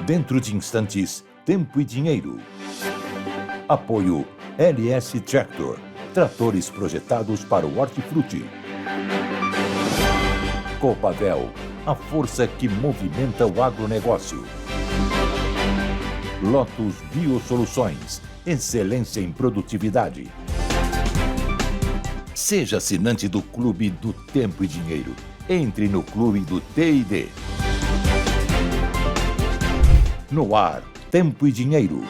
Dentro de instantes, Tempo e Dinheiro. Apoio LS Tractor. Tratores projetados para o hortifruti. Copavel, a força que movimenta o agronegócio. Lotus Biosoluções, excelência em produtividade. Seja assinante do Clube do Tempo e Dinheiro. Entre no Clube do T&D. No ar, Tempo e Dinheiro.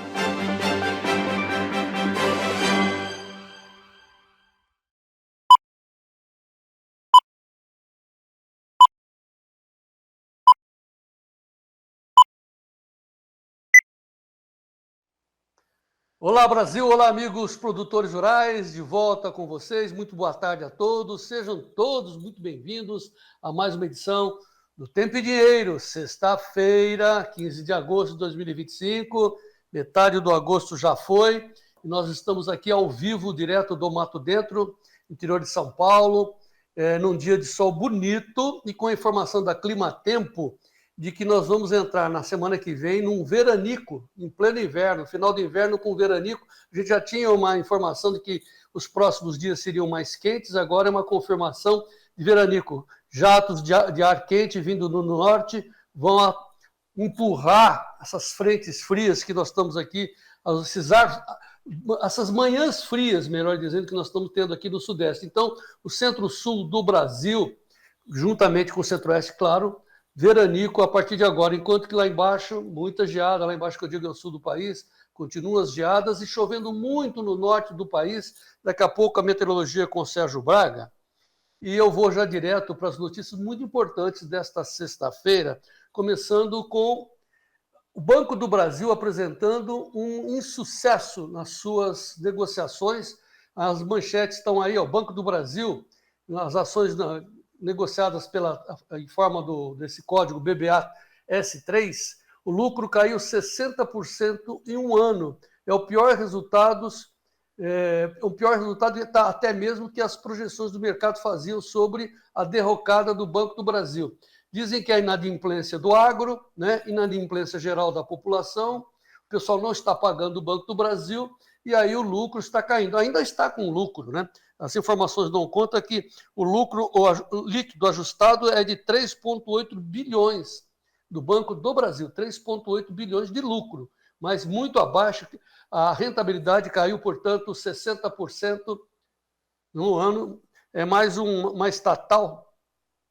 Olá Brasil, olá amigos produtores rurais, de volta com vocês, muito boa tarde a todos, sejam todos muito bem-vindos a mais uma edição do Tempo e Dinheiro, sexta-feira, 15 de agosto de 2025, metade do agosto já foi, e nós estamos aqui ao vivo, direto do Mato Dentro, interior de São Paulo, num dia de sol bonito e com a informação da Climatempo, de que nós vamos entrar na semana que vem num veranico, em pleno inverno, final de inverno com veranico. A gente já tinha uma informação de que os próximos dias seriam mais quentes, agora é uma confirmação de veranico. Jatos de ar quente vindo do norte vão empurrar essas frentes frias que nós estamos aqui, essas manhãs frias, melhor dizendo, que nós estamos tendo aqui no Sudeste. Então, o centro-sul do Brasil, juntamente com o centro-oeste, claro, veranico a partir de agora, enquanto que lá embaixo, muita geada, lá embaixo que eu digo é o sul do país, continuam as geadas e chovendo muito no norte do país. Daqui a pouco a meteorologia com o Sérgio Braga. E eu vou já direto para as notícias muito importantes desta sexta-feira, começando com o Banco do Brasil apresentando um insucesso nas suas negociações. As manchetes estão aí, ó, Banco do Brasil, as ações negociadas em forma desse código BBA-S3, o lucro caiu 60% em um ano. É o pior resultado até mesmo que as projeções do mercado faziam sobre a derrocada do Banco do Brasil. Dizem que a inadimplência do agro, né, inadimplência geral da população, o pessoal não está pagando o Banco do Brasil e aí o lucro está caindo. Ainda está com lucro, né? As informações dão conta que o lucro líquido ajustado é de 3,8 bilhões do Banco do Brasil, 3,8 bilhões de lucro, mas muito abaixo. A rentabilidade caiu, portanto, 60% no ano. É mais uma estatal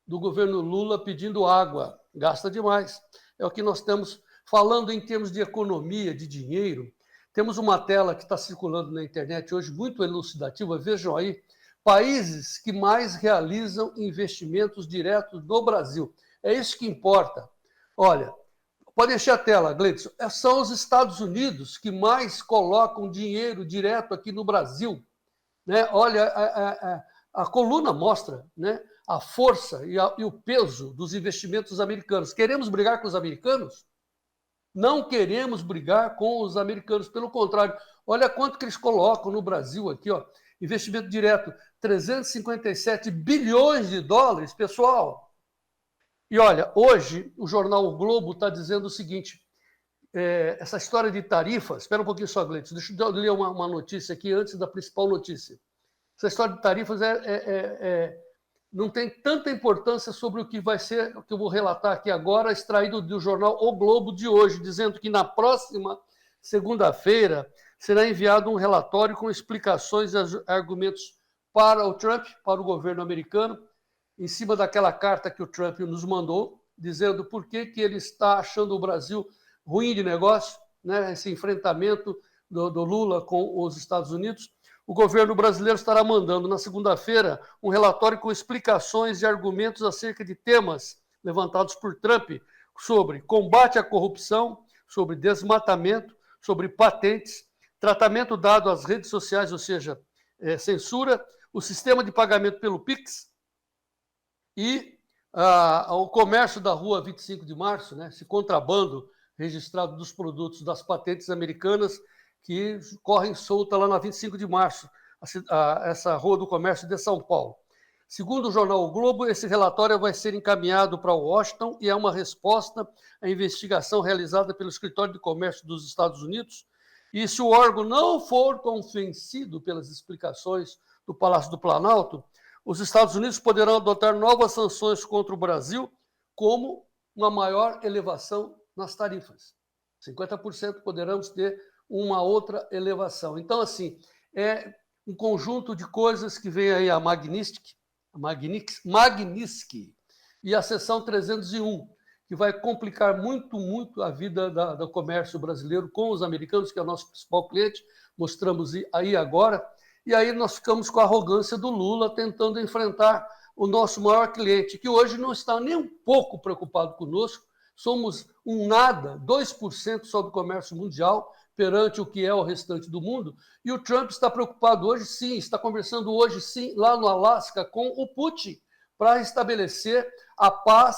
do governo Lula pedindo água, gasta demais. É o que nós estamos falando em termos de economia, de dinheiro. Temos uma tela que está circulando na internet hoje, muito elucidativa. Vejam aí, países que mais realizam investimentos diretos no Brasil. É isso que importa. Olha, pode encher a tela, Gleidson. São os Estados Unidos que mais colocam dinheiro direto aqui no Brasil. Né? Olha, a coluna mostra, né, a força e o peso dos investimentos americanos. Queremos brigar com os americanos? Não queremos brigar com os americanos, pelo contrário. Olha quanto que eles colocam no Brasil aqui, ó. Investimento direto, 357 bilhões de dólares, pessoal. E olha, hoje o jornal O Globo está dizendo o seguinte, essa história de tarifas, espera um pouquinho só, Gleitson, deixa eu ler uma notícia aqui antes da principal notícia. Essa história de tarifas não tem tanta importância sobre o que vai ser, o que eu vou relatar aqui agora, extraído do jornal O Globo de hoje, dizendo que na próxima segunda-feira será enviado um relatório com explicações e argumentos para o Trump, para o governo americano, em cima daquela carta que o Trump nos mandou, dizendo por que ele está achando o Brasil ruim de negócio, né, esse enfrentamento do Lula com os Estados Unidos. O governo brasileiro estará mandando, na segunda-feira, um relatório com explicações e argumentos acerca de temas levantados por Trump sobre combate à corrupção, sobre desmatamento, sobre patentes, tratamento dado às redes sociais, ou seja, censura, o sistema de pagamento pelo Pix e o comércio da rua 25 de março, né, esse contrabando registrado dos produtos das patentes americanas que correm solta lá na 25 de março, essa Rua do Comércio de São Paulo. Segundo o jornal O Globo, esse relatório vai ser encaminhado para Washington e é uma resposta à investigação realizada pelo Escritório de Comércio dos Estados Unidos. E se o órgão não for convencido pelas explicações do Palácio do Planalto, os Estados Unidos poderão adotar novas sanções contra o Brasil, como uma maior elevação nas tarifas. 50% poderemos ter uma outra elevação. Então, assim, é um conjunto de coisas que vem aí a Magnitsky e a seção 301, que vai complicar muito, muito a vida do comércio brasileiro com os americanos, que é o nosso principal cliente, mostramos aí agora, e aí nós ficamos com a arrogância do Lula tentando enfrentar o nosso maior cliente, que hoje não está nem um pouco preocupado conosco, somos um nada, 2% sobre o comércio mundial, perante o que é o restante do mundo, e o Trump está preocupado hoje, sim, está conversando hoje, sim, lá no Alasca com o Putin, para estabelecer a paz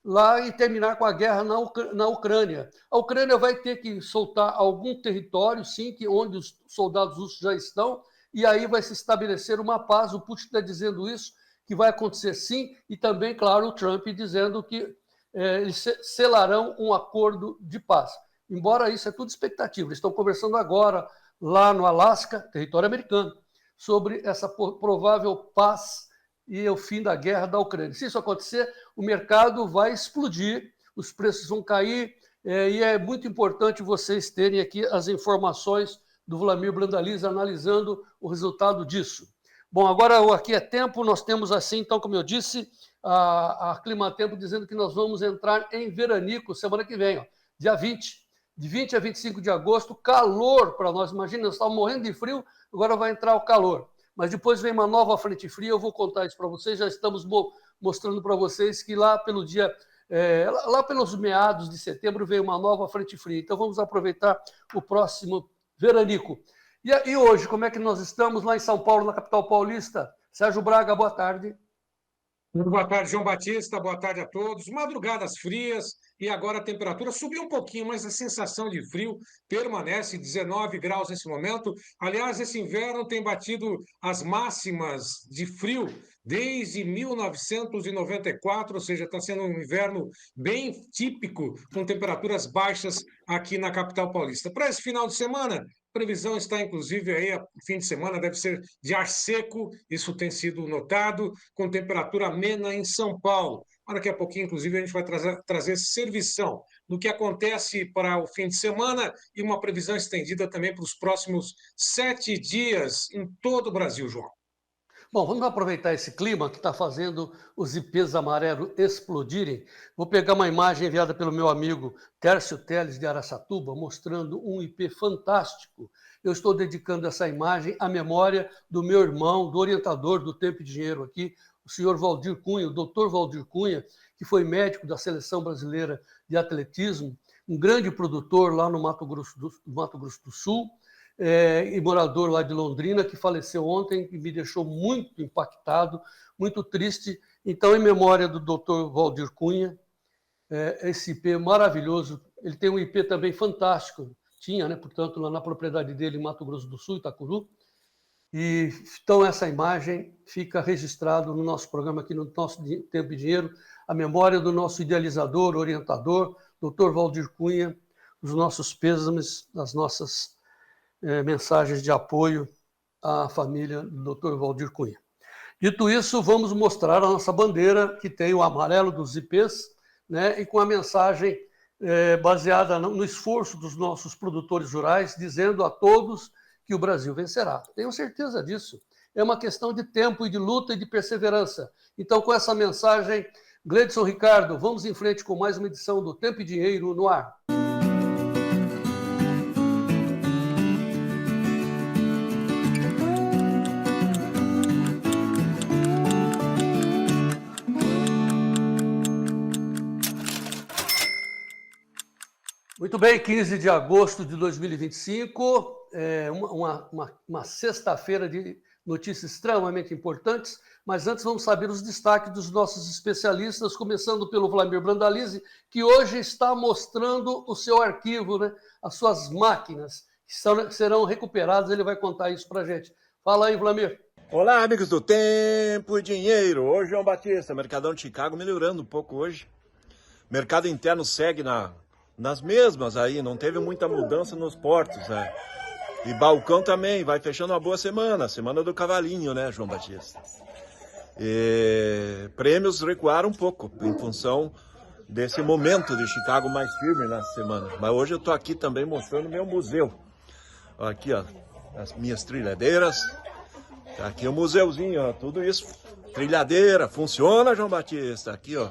lá e terminar com a guerra na Ucrânia. A Ucrânia vai ter que soltar algum território, sim, onde os soldados russos já estão, e aí vai se estabelecer uma paz. O Putin está dizendo isso, que vai acontecer sim, e também, claro, o Trump dizendo que eles selarão um acordo de paz. Embora isso é tudo expectativa. Eles estão conversando agora, lá no Alasca, território americano, sobre essa provável paz e o fim da guerra da Ucrânia. Se isso acontecer, o mercado vai explodir, os preços vão cair, e é muito importante vocês terem aqui as informações do Vlamir Brandalize analisando o resultado disso. Bom, agora aqui é tempo, nós temos assim, então, como eu disse, a Climatempo dizendo que nós vamos entrar em veranico semana que vem, ó, dia 20. De 20 a 25 de agosto, calor para nós. Imagina, nós estávamos morrendo de frio, agora vai entrar o calor. Mas depois vem uma nova frente fria, eu vou contar isso para vocês, já estamos mostrando para vocês que lá lá pelos meados de setembro vem uma nova frente fria. Então vamos aproveitar o próximo veranico. E hoje, como é que nós estamos lá em São Paulo, na capital paulista? Sérgio Braga, boa tarde. Boa tarde, João Batista. Boa tarde a todos. Madrugadas frias e agora a temperatura subiu um pouquinho, mas a sensação de frio permanece 19 graus nesse momento. Aliás, esse inverno tem batido as máximas de frio desde 1994, ou seja, está sendo um inverno bem típico, com temperaturas baixas aqui na capital paulista. Para esse final de semana, previsão está, inclusive, aí, fim de semana deve ser de ar seco, isso tem sido notado, com temperatura amena em São Paulo. Daqui a pouquinho, inclusive, a gente vai trazer servição do que acontece para o fim de semana e uma previsão estendida também para os próximos 7 dias em todo o Brasil, João. Bom, vamos aproveitar esse clima que está fazendo os ipês amarelos explodirem. Vou pegar uma imagem enviada pelo meu amigo Tércio Teles de Araçatuba, mostrando um ipê fantástico. Eu estou dedicando essa imagem à memória do meu irmão, do orientador do Tempo e Dinheiro aqui, o senhor Valdir Cunha, o doutor Valdir Cunha, que foi médico da Seleção Brasileira de Atletismo, um grande produtor lá no Mato Grosso do Sul, e morador lá de Londrina, que faleceu ontem e me deixou muito impactado, muito triste. Então, em memória do Dr. Valdir Cunha, esse IP maravilhoso, ele tem um IP também fantástico, tinha, né, portanto, lá na propriedade dele em Mato Grosso do Sul, Itacuru, e então essa imagem fica registrada no nosso programa aqui no nosso Tempo e Dinheiro, a memória do nosso idealizador, orientador, Dr. Valdir Cunha, os nossos pêsames, as nossas mensagens de apoio à família do Dr. Valdir Cunha. Dito isso, vamos mostrar a nossa bandeira, que tem o amarelo dos ipês, né, e com a mensagem baseada no esforço dos nossos produtores rurais, dizendo a todos que o Brasil vencerá. Tenho certeza disso. É uma questão de tempo e de luta e de perseverança. Então, com essa mensagem, Gleidson Ricardo, vamos em frente com mais uma edição do Tempo e Dinheiro no ar. Muito bem, 15 de agosto de 2025, uma sexta-feira de notícias extremamente importantes, mas antes vamos saber os destaques dos nossos especialistas, começando pelo Vlamir Brandalize, que hoje está mostrando o seu arquivo, né, as suas máquinas, que serão recuperadas, ele vai contar isso para a gente. Fala aí, Vlamir. Olá, amigos do Tempo e Dinheiro. Hoje, João Batista, Mercadão de Chicago melhorando um pouco hoje. Mercado interno segue nas mesmas aí, não teve muita mudança nos portos, né? E balcão também, vai fechando uma boa semana do cavalinho, né, João Batista? E prêmios recuaram um pouco, em função desse momento de Chicago mais firme na semana. Mas hoje eu tô aqui também mostrando meu museu. Aqui, ó, as minhas trilhadeiras. Aqui o museuzinho, ó, tudo isso. Trilhadeira, funciona, João Batista? Aqui, ó,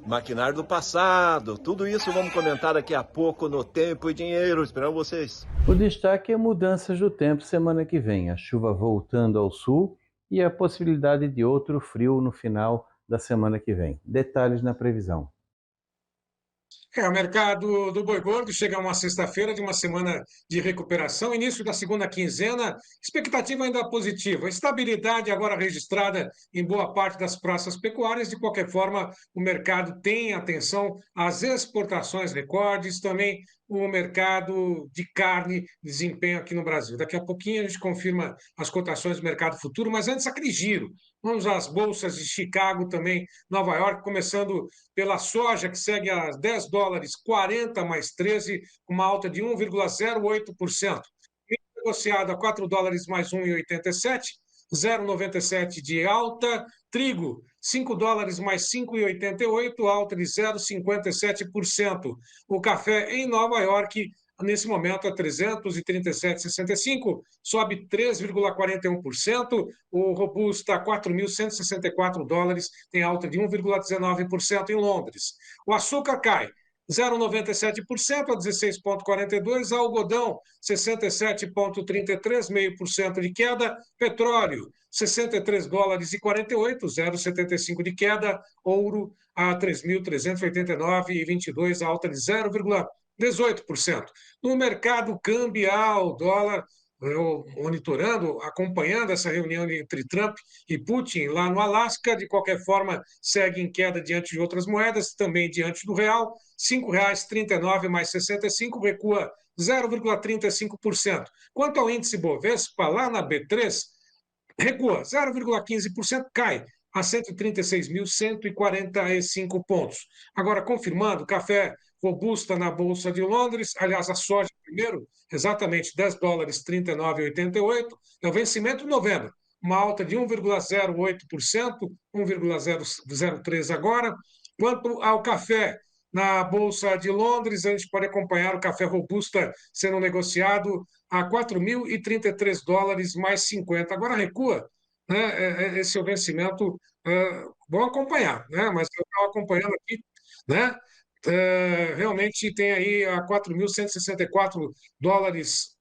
maquinário do passado. Tudo isso vamos comentar daqui a pouco no Tempo e Dinheiro. Esperamos vocês. O destaque é mudanças do tempo semana que vem. A chuva voltando ao sul e a possibilidade de outro frio no final da semana que vem. Detalhes na previsão. O mercado do boi gordo chega a uma sexta-feira de uma semana de recuperação, início da segunda quinzena, expectativa ainda positiva, estabilidade agora registrada em boa parte das praças pecuárias. De qualquer forma, o mercado tem atenção às exportações recordes, também o mercado de carne, desempenho aqui no Brasil. Daqui a pouquinho a gente confirma as cotações do mercado futuro, mas antes aquele giro. Vamos às bolsas de Chicago também, Nova York, começando pela soja, que segue a $10,40 mais 13, uma alta de 1,08%. Negociado a $4 mais 1,87, 0,97 de alta. Trigo, $5 mais 5,88, alta de 0,57%. O café em Nova York, nesse momento, a 337,65, sobe 3,41%. O robusta, a $4.164, tem alta de 1,19% em Londres. O açúcar cai 0,97% a 16,42%. Algodão, 67,33%, 0,5% de queda. Petróleo, $63,48, 0,75% de queda. Ouro, a 3.389,22, alta de 0,18%. No mercado cambial, dólar, eu monitorando, acompanhando essa reunião entre Trump e Putin lá no Alasca. De qualquer forma, segue em queda diante de outras moedas, também diante do real. R$ 5,39 mais 65, recua 0,35%. Quanto ao índice Bovespa, lá na B3, recua 0,15%, cai a 136.145 pontos. Agora, confirmando, café robusta na Bolsa de Londres, aliás, a soja primeiro, exatamente $10, 39,88, é o vencimento de novembro, uma alta de 1,08%, 1,003 agora. Quanto ao café, na Bolsa de Londres, a gente pode acompanhar o café robusta sendo negociado a $4.033 mais 50. Agora recua, né? Esse é o vencimento. Vão acompanhar, né? Mas eu estava acompanhando aqui, né? Realmente tem aí a $4.164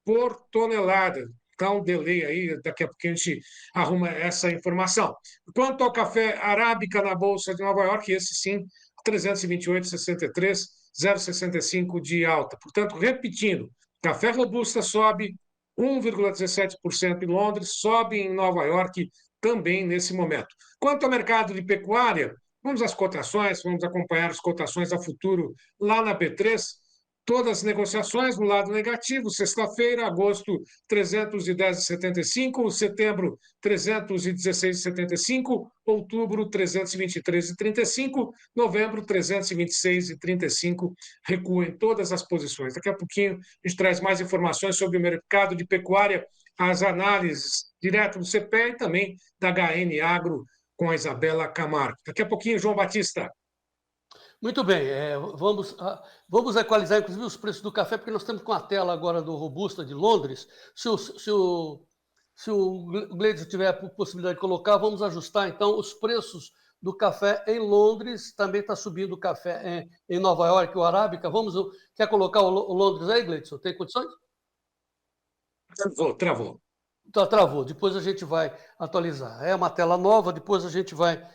por tonelada. Está um delay aí, daqui a pouco a gente arruma essa informação. Quanto ao café arábica na Bolsa de Nova York, esse sim, 328,63, 0,65 de alta. Portanto, repetindo, café robusta sobe 1,17% em Londres, sobe em Nova York também nesse momento. Quanto ao mercado de pecuária, vamos às cotações, vamos acompanhar as cotações a futuro lá na B3. Todas as negociações no lado negativo, sexta-feira, agosto 310,75, setembro 316,75, outubro 323,35, novembro 326,35, recua em todas as posições. Daqui a pouquinho a gente traz mais informações sobre o mercado de pecuária, as análises direto do CPE e também da HN Agro com a Isabela Camargo. Daqui a pouquinho, João Batista. Muito bem, vamos equalizar, inclusive, os preços do café, porque nós estamos com a tela agora do Robusta de Londres. Se o Gleidson tiver a possibilidade de colocar, vamos ajustar, então, os preços do café em Londres. Também está subindo o café em Nova York, o Arábica. Quer colocar o Londres aí, Gleidson? Tem condições? Travou. Travou, depois a gente vai atualizar. É uma tela nova, depois a gente vai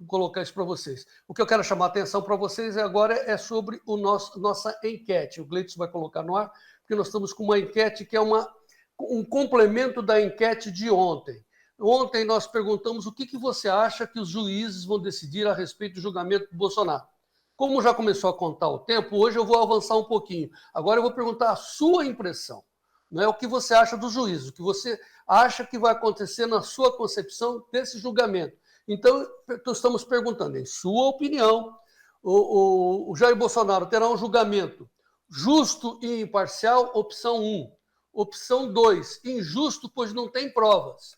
colocar isso para vocês. O que eu quero chamar a atenção para vocês agora é sobre nossa enquete. O Gleidson vai colocar no ar, porque nós estamos com uma enquete que é um complemento da enquete de ontem. Ontem nós perguntamos o que você acha que os juízes vão decidir a respeito do julgamento do Bolsonaro. Como já começou a contar o tempo, hoje eu vou avançar um pouquinho. Agora eu vou perguntar a sua impressão. não é o que você acha do juízo, o que você acha que vai acontecer na sua concepção desse julgamento. Então, estamos perguntando, em sua opinião, o Jair Bolsonaro terá um julgamento justo e imparcial? Opção 1. Opção 2, injusto, pois não tem provas.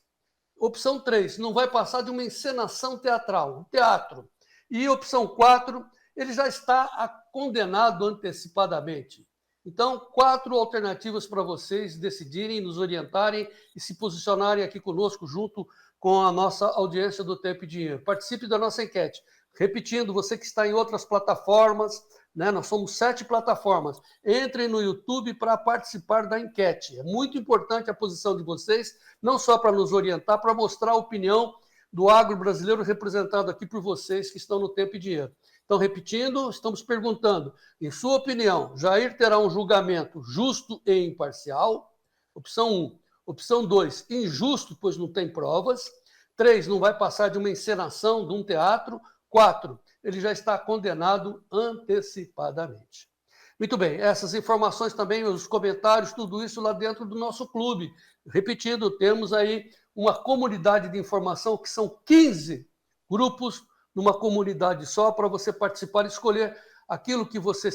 Opção 3, não vai passar de uma encenação teatral, um teatro. E opção 4, ele já está condenado antecipadamente. Então, 4 alternativas para vocês decidirem, nos orientarem e se posicionarem aqui conosco, junto com a nossa audiência do Tempo e Dinheiro. Participe da nossa enquete. Repetindo, você que está em outras plataformas, né, nós somos 7 plataformas. Entrem no YouTube para participar da enquete. É muito importante a posição de vocês, não só para nos orientar, para mostrar a opinião do agro brasileiro representado aqui por vocês que estão no Tempo e Dinheiro. Então, repetindo, estamos perguntando, em sua opinião, Jair terá um julgamento justo e imparcial? Opção 1. Opção 2, injusto, pois não tem provas. 3, não vai passar de uma encenação, de um teatro. 4, ele já está condenado antecipadamente. Muito bem, essas informações também, os comentários, tudo isso lá dentro do nosso clube. Repetindo, temos aí uma comunidade de informação que são 15 grupos numa comunidade só para você participar e escolher aquilo que você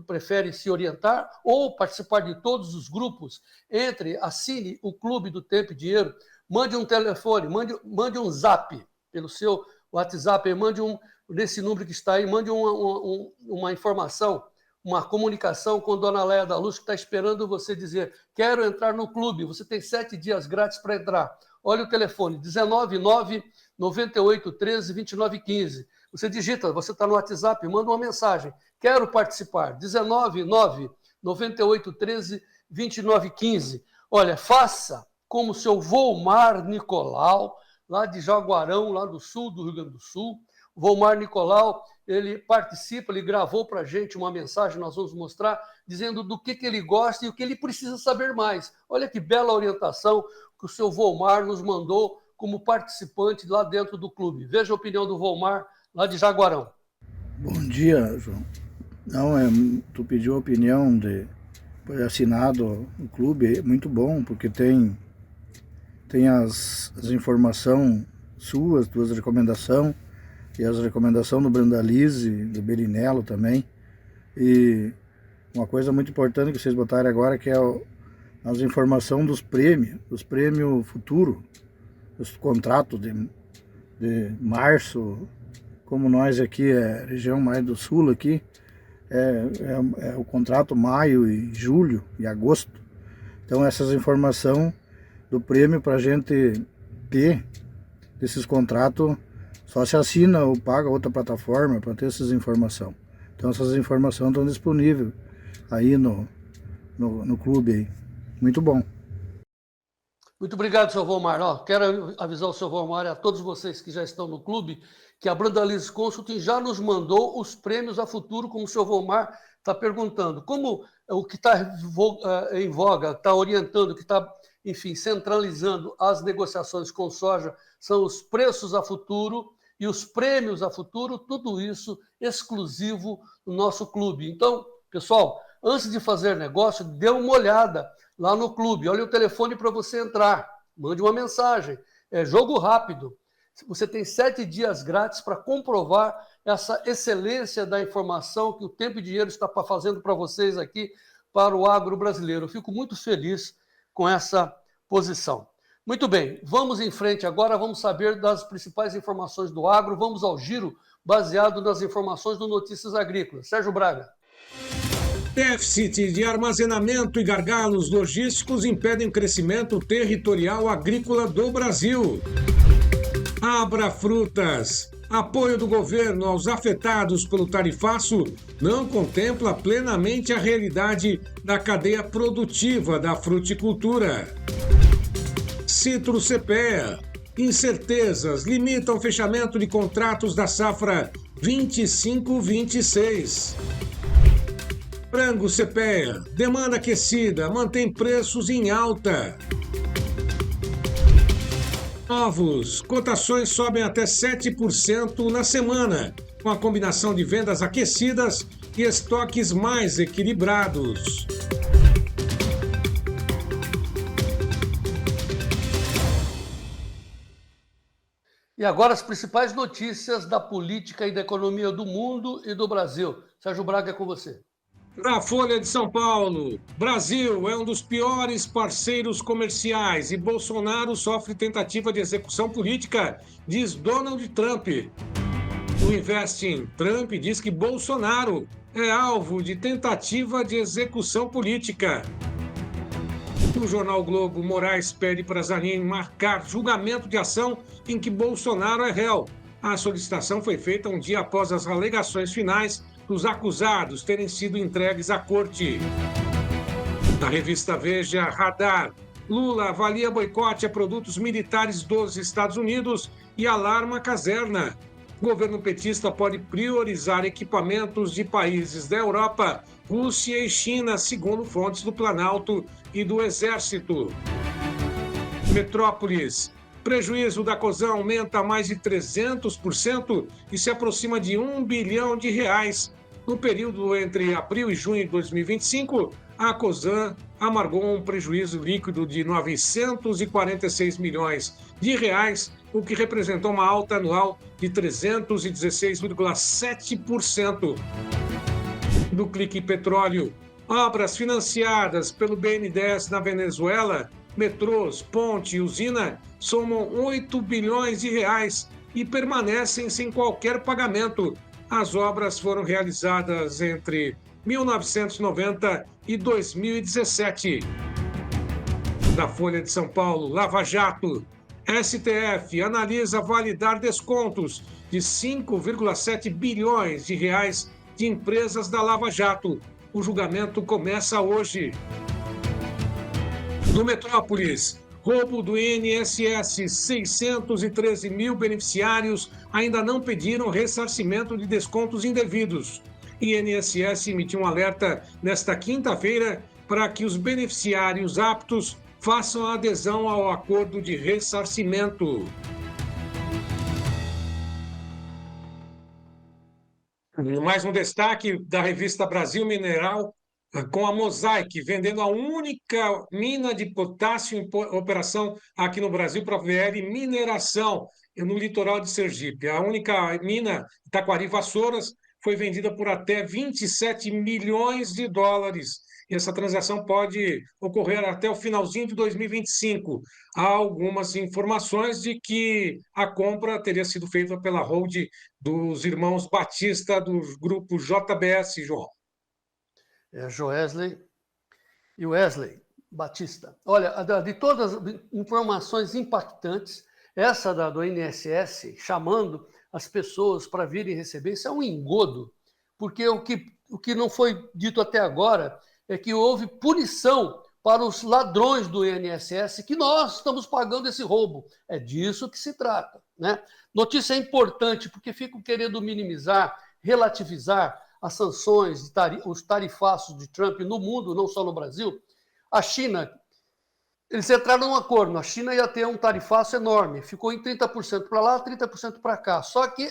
prefere se orientar ou participar de todos os grupos. Entre, assine o Clube do Tempo e Dinheiro, mande um telefone, mande um zap pelo seu WhatsApp, mande nesse número que está aí, mande uma informação, uma comunicação com Dona Leia da Luz, que está esperando você dizer, quero entrar no clube, você tem 7 dias grátis para entrar. Olha o telefone, 199-9813-2915. Você digita, você está no WhatsApp, manda uma mensagem, quero participar, 199-9813-2915. Olha, faça como o seu Volmar Nicolau, lá de Jaguarão, lá do sul do Rio Grande do Sul. O Volmar Nicolau, ele participa, ele gravou para a gente uma mensagem, nós vamos mostrar, dizendo do que ele gosta e o que ele precisa saber mais. Olha que bela orientação que o seu Volmar nos mandou como participante lá dentro do clube. Veja a opinião do Volmar, lá de Jaguarão. Bom dia, João. Tu pediu a opinião de assinado o clube, é muito bom, porque tem as informações suas, tuas recomendações, e as recomendações do Brandalize, do Berinello também. E uma coisa muito importante que vocês botaram agora, que é as informações dos prêmios futuros, os contratos de março, como nós aqui, região mais do sul aqui, é o contrato maio e julho e agosto. Então essas informações do prêmio para a gente ter esses contratos, só se assina ou paga outra plataforma para ter essas informações. Então essas informações estão disponíveis aí no clube aí. Muito bom. Muito obrigado, seu Volmar. Quero avisar o seu Volmar e a todos vocês que já estão no clube que a Brandalize Consulting já nos mandou os prêmios a futuro, como o seu Volmar está perguntando. Como o que está em voga, está orientando, que está, enfim, centralizando as negociações com soja, são os preços a futuro e os prêmios a futuro, tudo isso exclusivo no nosso clube. Então, pessoal, antes de fazer negócio, dê uma olhada lá no clube. Olha o telefone para você entrar. Mande uma mensagem. É jogo rápido. Você tem 7 dias grátis para comprovar essa excelência da informação que o Tempo e Dinheiro está fazendo para vocês aqui, para o agro brasileiro. Eu fico muito feliz com essa posição. Muito bem, vamos em frente agora, vamos saber das principais informações do agro, vamos ao giro baseado nas informações do Notícias Agrícolas. Sérgio Braga. Déficit de armazenamento e gargalos logísticos impedem o crescimento territorial agrícola do Brasil. Abra Frutas. Apoio do governo aos afetados pelo tarifaço não contempla plenamente a realidade da cadeia produtiva da fruticultura. Citro CPEA. Incertezas limitam o fechamento de contratos da safra 25-26. Frango CPEA. Demanda aquecida mantém preços em alta. Ovos. Cotações sobem até 7% na semana, com a combinação de vendas aquecidas e estoques mais equilibrados. E agora as principais notícias da política e da economia do mundo e do Brasil. Sérgio Braga, é com você. Na Folha de São Paulo, Brasil é um dos piores parceiros comerciais e Bolsonaro sofre tentativa de execução política, diz Donald Trump. No Investing, Trump diz que Bolsonaro é alvo de tentativa de execução política. No jornal Globo, Moraes pede para Zanin marcar julgamento de ação em que Bolsonaro é réu. A solicitação foi feita um dia após as alegações finais dos acusados terem sido entregues à corte. Na revista Veja, Radar, Lula avalia boicote a produtos militares dos Estados Unidos e alarma a caserna. O governo petista pode priorizar equipamentos de países da Europa, Rússia e China, segundo fontes do Planalto e do Exército. Metrópolis. Prejuízo da Cosan aumenta mais de 300% e se aproxima de R$ 1 bilhão. No período entre abril e junho de 2025, a Cosan amargou um prejuízo líquido de R$ 946 milhões, o que representou uma alta anual de 316,7%. No Clique Petróleo, obras financiadas pelo BNDES na Venezuela, metrôs, ponte e usina, somam R$ 8 bilhões e permanecem sem qualquer pagamento. As obras foram realizadas entre 1990 e 2017. Da Folha de São Paulo, Lava Jato. STF analisa validar descontos de 5,7 bilhões de reais de empresas da Lava Jato. O julgamento começa hoje. No Metrópolis, roubo do INSS, 613 mil beneficiários ainda não pediram ressarcimento de descontos indevidos. INSS emitiu um alerta nesta quinta-feira para que os beneficiários aptos façam a adesão ao acordo de ressarcimento. Mais um destaque da revista Brasil Mineral, com a Mosaic vendendo a única mina de potássio em operação aqui no Brasil para a VR Mineração, no litoral de Sergipe. A única mina, Taquari Vassouras, foi vendida por até 27 milhões de dólares. E essa transação pode ocorrer até o finalzinho de 2025. Há algumas informações de que a compra teria sido feita pela holding dos irmãos Batista, do grupo JBS, João. É Joesley e Wesley Batista. Olha, de todas as informações impactantes, essa do INSS chamando as pessoas para virem receber, isso é um engodo, porque o que não foi dito até agora é que houve punição para os ladrões do INSS, que nós estamos pagando esse roubo. É disso que se trata, né? Notícia importante, porque ficam querendo minimizar, relativizar as sanções, os tarifaços de Trump no mundo, não só no Brasil. A China, eles entraram num acordo, a China ia ter um tarifaço enorme, ficou em 30% para lá, 30% para cá. Só que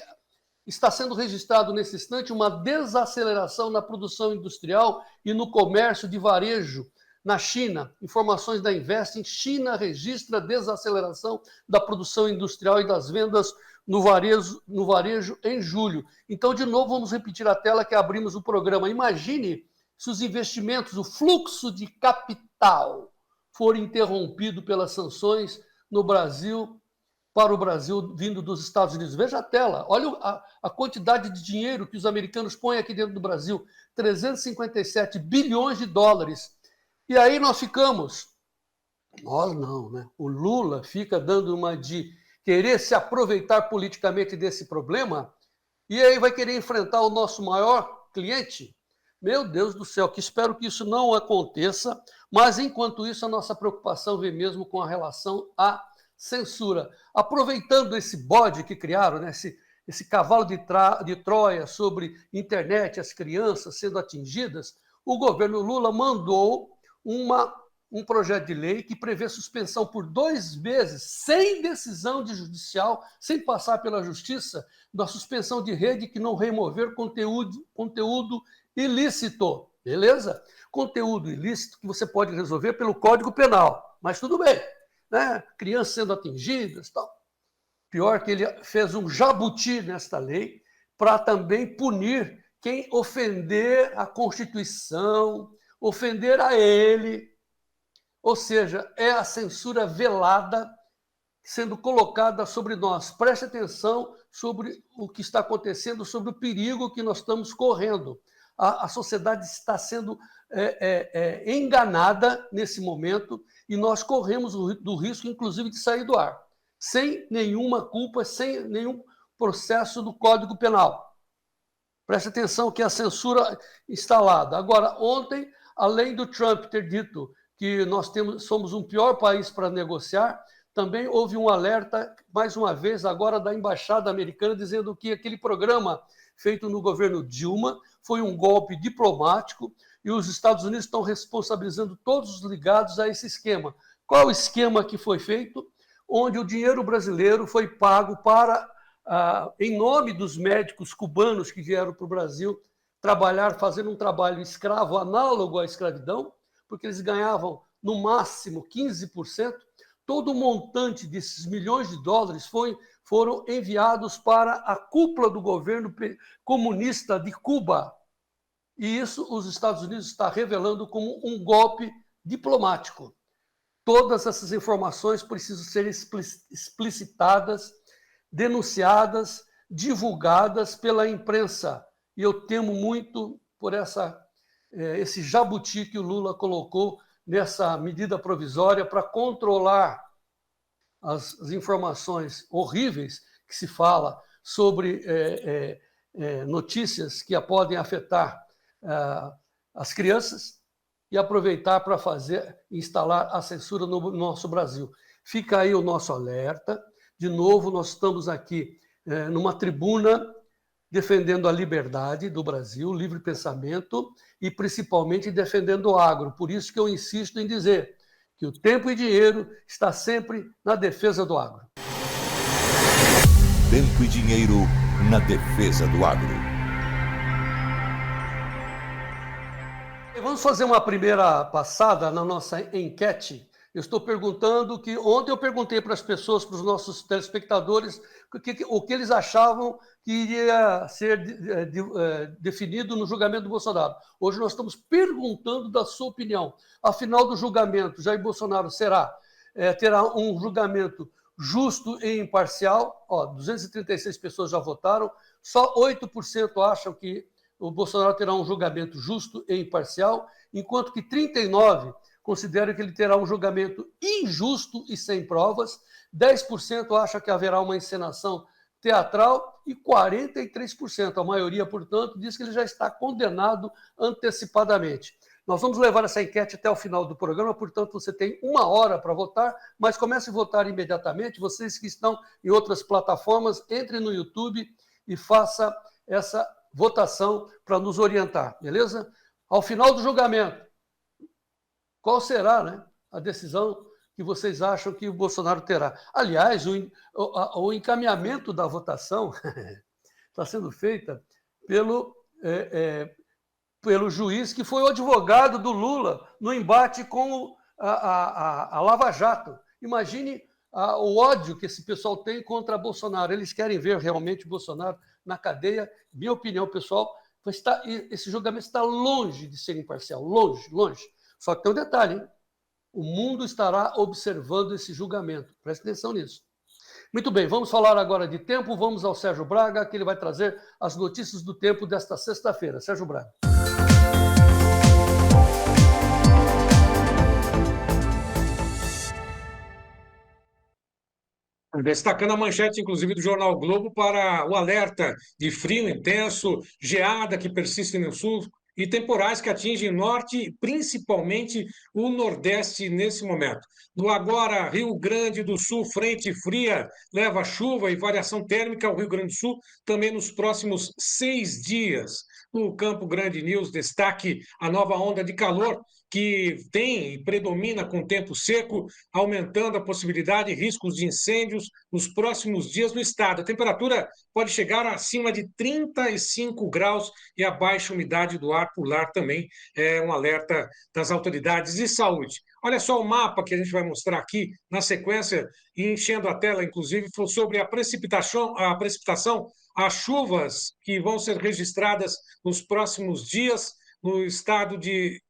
está sendo registrado nesse instante uma desaceleração na produção industrial e no comércio de varejo na China. Informações da Investing, China registra desaceleração da produção industrial e das vendas no varejo em julho. Então, de novo, vamos repetir a tela que abrimos o programa. Imagine se os investimentos, o fluxo de capital for interrompido pelas sanções no Brasil, para o Brasil vindo dos Estados Unidos. Veja a tela, olha a quantidade de dinheiro que os americanos põem aqui dentro do Brasil, 357 bilhões de dólares. E aí nós não, né? O Lula fica dando uma de querer se aproveitar politicamente desse problema e aí vai querer enfrentar o nosso maior cliente. Meu Deus do céu, que espero que isso não aconteça, mas enquanto isso a nossa preocupação vem mesmo com a relação à censura. Aproveitando esse bode que criaram, né, esse cavalo de Troia sobre internet, as crianças sendo atingidas, o governo Lula mandou um projeto de lei que prevê suspensão por 2 meses, sem decisão de judicial, sem passar pela justiça, da suspensão de rede que não remover conteúdo ilícito. Beleza? Conteúdo ilícito que você pode resolver pelo Código Penal. Mas tudo bem, né? Crianças sendo atingidas e tal. Pior que ele fez um jabuti nesta lei para também punir quem ofender a Constituição, ofender a ele. Ou seja, é a censura velada sendo colocada sobre nós. Preste atenção sobre o que está acontecendo, sobre o perigo que nós estamos correndo. A sociedade está sendo enganada nesse momento e nós corremos do risco, inclusive, de sair do ar, sem nenhuma culpa, sem nenhum processo do Código Penal. Preste atenção que a censura instalada. Agora, ontem, além do Trump ter dito que nós somos um pior país para negociar, também houve um alerta, mais uma vez, agora da Embaixada Americana, dizendo que aquele programa feito no governo Dilma foi um golpe diplomático e os Estados Unidos estão responsabilizando todos os ligados a esse esquema. Qual o esquema que foi feito? Onde o dinheiro brasileiro foi pago para, em nome dos médicos cubanos que vieram para o Brasil trabalhar, fazendo um trabalho escravo análogo à escravidão, porque eles ganhavam no máximo 15%, todo o montante desses milhões de dólares foram enviados para a cúpula do governo comunista de Cuba. E isso os Estados Unidos está revelando como um golpe diplomático. Todas essas informações precisam ser explicitadas, denunciadas, divulgadas pela imprensa. E eu temo muito por esse jabuti que o Lula colocou nessa medida provisória para controlar as informações horríveis que se fala sobre notícias que podem afetar as crianças e aproveitar para instalar a censura no nosso Brasil. Fica aí o nosso alerta. De novo, nós estamos aqui numa tribuna defendendo a liberdade do Brasil, o livre pensamento e principalmente defendendo o agro. Por isso que eu insisto em dizer que o tempo e dinheiro está sempre na defesa do agro. Tempo e dinheiro na defesa do agro. Vamos fazer uma primeira passada na nossa enquete. Eu estou perguntando que ontem eu perguntei para as pessoas, para os nossos telespectadores, o que eles achavam que iria ser definido no julgamento do Bolsonaro. Hoje nós estamos perguntando da sua opinião. Afinal do julgamento, Jair Bolsonaro terá um julgamento justo e imparcial? 236 pessoas já votaram, só 8% acham que o Bolsonaro terá um julgamento justo e imparcial, enquanto que 39% consideram que ele terá um julgamento injusto e sem provas, 10% acham que haverá uma encenação teatral e 43%, a maioria, portanto, diz que ele já está condenado antecipadamente. Nós vamos levar essa enquete até o final do programa, portanto, você tem 1 hora para votar, mas comece a votar imediatamente. Vocês que estão em outras plataformas, entre no YouTube e faça essa votação para nos orientar, beleza? Ao final do julgamento, qual será, a decisão que vocês acham que o Bolsonaro terá? Aliás, o encaminhamento da votação está sendo feita pelo juiz que foi o advogado do Lula no embate com a Lava Jato. Imagine o ódio que esse pessoal tem contra Bolsonaro. Eles querem ver realmente o Bolsonaro na cadeia. Minha opinião, pessoal, esse julgamento está longe de ser imparcial. Longe, longe. Só que tem um detalhe, hein? O mundo estará observando esse julgamento. Preste atenção nisso. Muito bem, vamos falar agora de tempo. Vamos ao Sérgio Braga, que ele vai trazer as notícias do tempo desta sexta-feira. Sérgio Braga. Destacando a manchete, inclusive, do Jornal Globo para o alerta de frio intenso, geada que persiste no sul e temporais que atingem norte, principalmente o nordeste nesse momento. No agora, Rio Grande do Sul, frente fria leva chuva e variação térmica ao Rio Grande do Sul também nos próximos 6 dias. No Campo Grande News, destaque a nova onda de calor que tem e predomina com tempo seco, aumentando a possibilidade e riscos de incêndios nos próximos dias no estado. A temperatura pode chegar acima de 35 graus e a baixa umidade do ar polar também é um alerta das autoridades de saúde. Olha só o mapa que a gente vai mostrar aqui na sequência, e enchendo a tela, inclusive, sobre a precipitação, as chuvas que vão ser registradas nos próximos dias no estado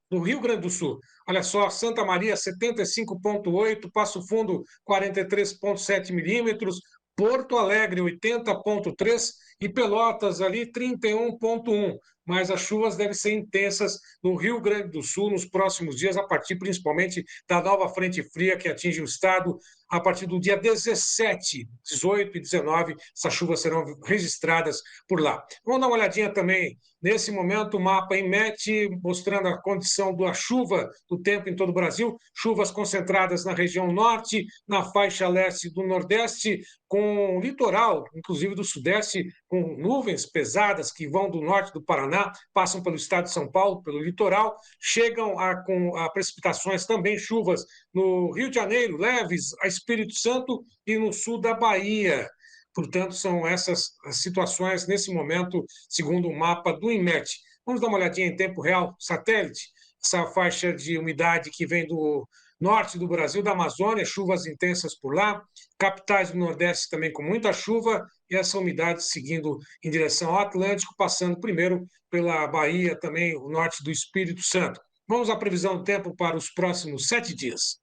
do Rio Grande do Sul. Olha só, Santa Maria, 75,8, Passo Fundo, 43,7 milímetros, Porto Alegre, 80,3 e Pelotas, ali, 31,1. Mas as chuvas devem ser intensas no Rio Grande do Sul nos próximos dias, a partir principalmente da nova frente fria que atinge o estado a partir do dia 17, 18 e 19. Essas chuvas serão registradas por lá. Vamos dar uma olhadinha também. Nesse momento, o mapa INMET mostrando a condição da chuva, do tempo em todo o Brasil. Chuvas concentradas na região norte, na faixa leste do nordeste, com litoral, inclusive do sudeste, com nuvens pesadas que vão do norte do Paraná, passam pelo estado de São Paulo, pelo litoral, chegam com precipitações também, chuvas no Rio de Janeiro, leves, a Espírito Santo e no sul da Bahia. Portanto, são essas as situações nesse momento, segundo o mapa do INMET. Vamos dar uma olhadinha em tempo real, satélite, essa faixa de umidade que vem do norte do Brasil, da Amazônia, chuvas intensas por lá, capitais do Nordeste também com muita chuva, e essa umidade seguindo em direção ao Atlântico, passando primeiro pela Bahia, também o norte do Espírito Santo. Vamos à previsão do tempo para os próximos 7 dias.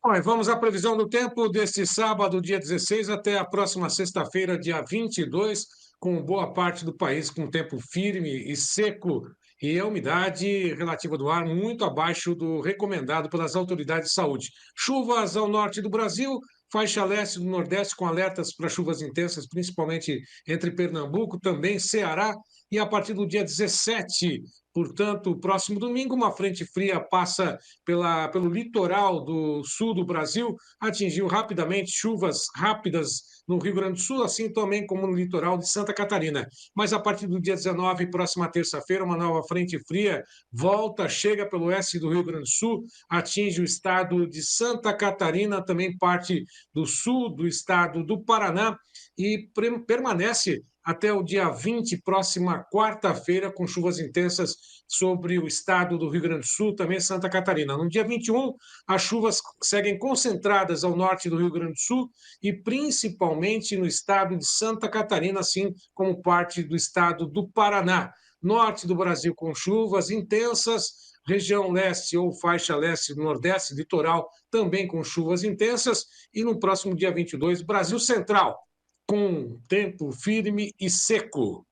Bom, e vamos à previsão do tempo deste sábado, dia 16, até a próxima sexta-feira, dia 22, com boa parte do país com tempo firme e seco e a umidade relativa do ar muito abaixo do recomendado pelas autoridades de saúde. Chuvas ao norte do Brasil, faixa leste do Nordeste com alertas para chuvas intensas, principalmente entre Pernambuco, também Ceará, e a partir do dia 17, portanto, próximo domingo, uma frente fria passa pelo litoral do sul do Brasil, atingiu rapidamente chuvas rápidas no Rio Grande do Sul, assim também como no litoral de Santa Catarina. Mas a partir do dia 19, próxima terça-feira, uma nova frente fria volta, chega pelo oeste do Rio Grande do Sul, atinge o estado de Santa Catarina, também parte do sul do estado do Paraná, e permanece até o dia 20, próxima quarta-feira, com chuvas intensas sobre o estado do Rio Grande do Sul, também Santa Catarina. No dia 21, as chuvas seguem concentradas ao norte do Rio Grande do Sul e principalmente no estado de Santa Catarina, assim como parte do estado do Paraná. Norte do Brasil com chuvas intensas, região leste ou faixa leste do Nordeste, litoral, também com chuvas intensas, e no próximo dia 22, Brasil Central, com tempo firme e seco.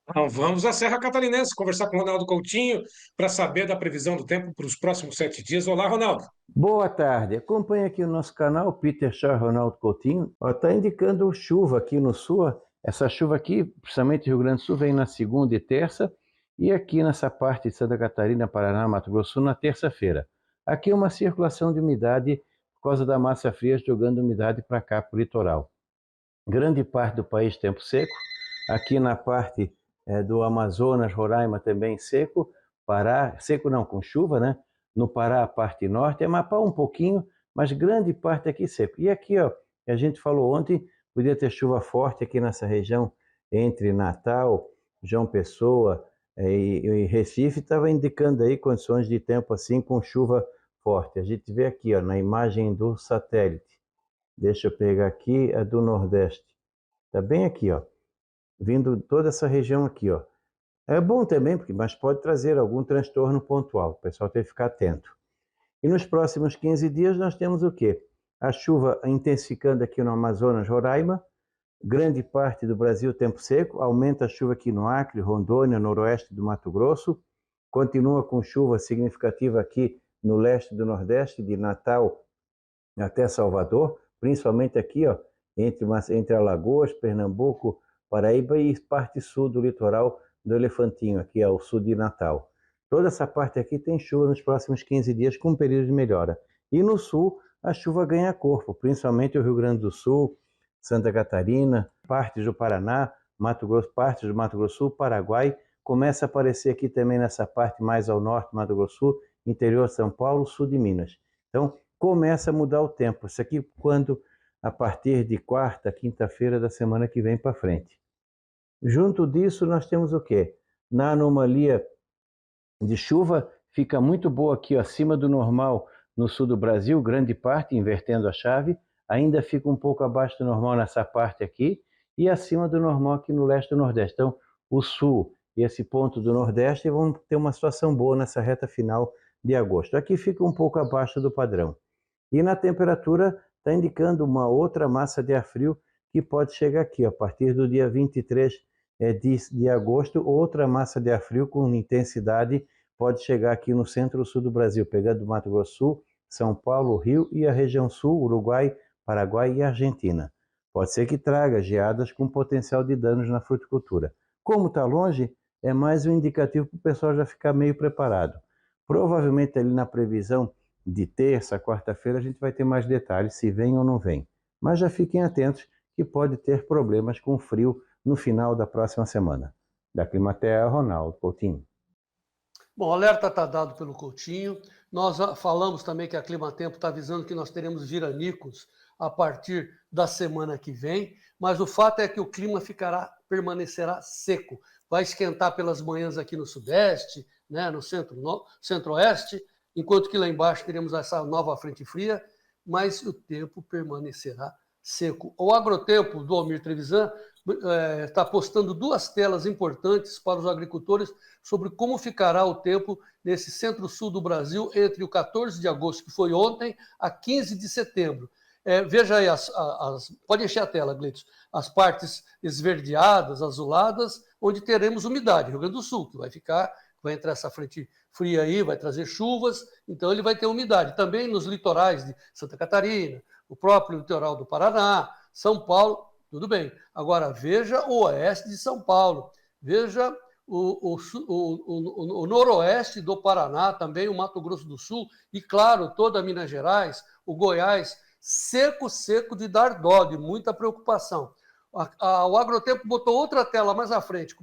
Então, vamos à Serra Catarinense, conversar com o Ronaldo Coutinho para saber da previsão do tempo para os próximos 7 dias. Olá, Ronaldo. Boa tarde. Acompanhe aqui o nosso canal, Peter Char Ronaldo Coutinho. Está indicando chuva aqui no sul. Essa chuva aqui, principalmente no Rio Grande do Sul, vem na segunda e terça, e aqui nessa parte de Santa Catarina, Paraná, Mato Grosso do Sul, na terça-feira. Aqui é uma circulação de umidade por causa da massa fria jogando umidade para cá, para o litoral. Grande parte do país tempo seco, aqui na parte do Amazonas, Roraima também seco, Pará, seco não, com chuva, né? No Pará, a parte norte, Amapá um pouquinho, mas grande parte aqui seco. E aqui, ó, a gente falou ontem, podia ter chuva forte aqui nessa região, entre Natal, João Pessoa e Recife, estava indicando aí condições de tempo assim, com chuva forte. A gente vê aqui, ó, na imagem do satélite. Deixa eu pegar aqui a do Nordeste. Tá bem aqui, ó. Vindo toda essa região aqui, ó. É bom também, mas pode trazer algum transtorno pontual. O pessoal tem que ficar atento. E nos próximos 15 dias nós temos o quê? A chuva intensificando aqui no Amazonas, Roraima. Grande parte do Brasil tempo seco. Aumenta a chuva aqui no Acre, Rondônia, noroeste do Mato Grosso. Continua com chuva significativa aqui no leste do Nordeste, de Natal até Salvador, principalmente aqui, ó, entre Alagoas, Pernambuco, Paraíba e parte sul do litoral do Elefantinho, aqui ao sul de Natal. Toda essa parte aqui tem chuva nos próximos 15 dias, com um período de melhora. E no sul, a chuva ganha corpo, principalmente o Rio Grande do Sul, Santa Catarina, partes do Paraná, Mato Grosso, partes do Mato Grosso do Sul, Paraguai, começa a aparecer aqui também nessa parte mais ao norte, Mato Grosso do Sul, interior de São Paulo, sul de Minas. Então, começa a mudar o tempo. Isso aqui quando a partir de quarta, quinta-feira da semana que vem para frente. Junto disso, nós temos o quê? Na anomalia de chuva, fica muito boa aqui, ó, acima do normal no sul do Brasil, grande parte, invertendo a chave, ainda fica um pouco abaixo do normal nessa parte aqui, e acima do normal aqui no leste e nordeste. Então, o sul e esse ponto do nordeste vão ter uma situação boa nessa reta final de agosto. Aqui fica um pouco abaixo do padrão. E na temperatura está indicando uma outra massa de ar frio que pode chegar aqui, a partir do dia 23 de agosto, outra massa de ar frio com intensidade pode chegar aqui no centro-sul do Brasil, pegando Mato Grosso do Sul, São Paulo, Rio e a região sul, Uruguai, Paraguai e Argentina. Pode ser que traga geadas com potencial de danos na fruticultura. Como está longe, é mais um indicativo para o pessoal já ficar meio preparado. Provavelmente ali na previsão de terça, quarta-feira, a gente vai ter mais detalhes se vem ou não vem. Mas já fiquem atentos que pode ter problemas com frio no final da próxima semana. Da Climatea, Ronaldo Coutinho. Bom, o alerta está dado pelo Coutinho. Nós falamos também que a Climatempo está avisando que nós teremos viranicos a partir da semana que vem, mas o fato é que o clima permanecerá seco. Vai esquentar pelas manhãs aqui no sudeste, né, no centro-oeste, enquanto que lá embaixo teremos essa nova frente fria, mas o tempo permanecerá seco. O Agrotempo, do Almir Trevisan, está postando 2 telas importantes para os agricultores sobre como ficará o tempo nesse centro-sul do Brasil entre o 14 de agosto, que foi ontem, a 15 de setembro. Veja aí, pode encher a tela, Gleitson, as partes esverdeadas, azuladas, onde teremos umidade, Rio Grande do Sul, que vai entrar essa frente fria aí, vai trazer chuvas, então ele vai ter umidade. Também nos litorais de Santa Catarina, o próprio litoral do Paraná, São Paulo, tudo bem. Agora, veja o oeste de São Paulo, veja o noroeste do Paraná, também o Mato Grosso do Sul, e, claro, toda a Minas Gerais, o Goiás, seco de dar dó, de muita preocupação. O Agrotempo botou outra tela mais à frente,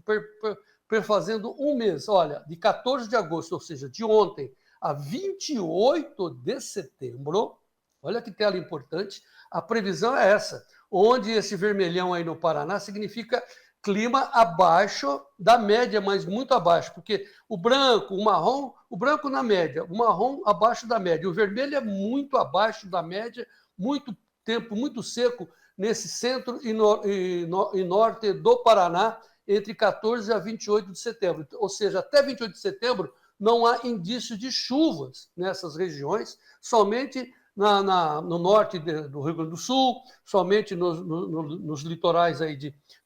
fazendo um mês, olha, de 14 de agosto, ou seja, de ontem a 28 de setembro, olha que tela importante, a previsão é essa, onde esse vermelhão aí no Paraná significa clima abaixo da média, mas muito abaixo, porque o branco na média, o marrom abaixo da média, o vermelho é muito abaixo da média, muito tempo, muito seco nesse centro e norte do Paraná, entre 14 a 28 de setembro. Ou seja, até 28 de setembro não há indício de chuvas nessas regiões, somente no norte do Rio Grande do Sul, somente nos litorais aí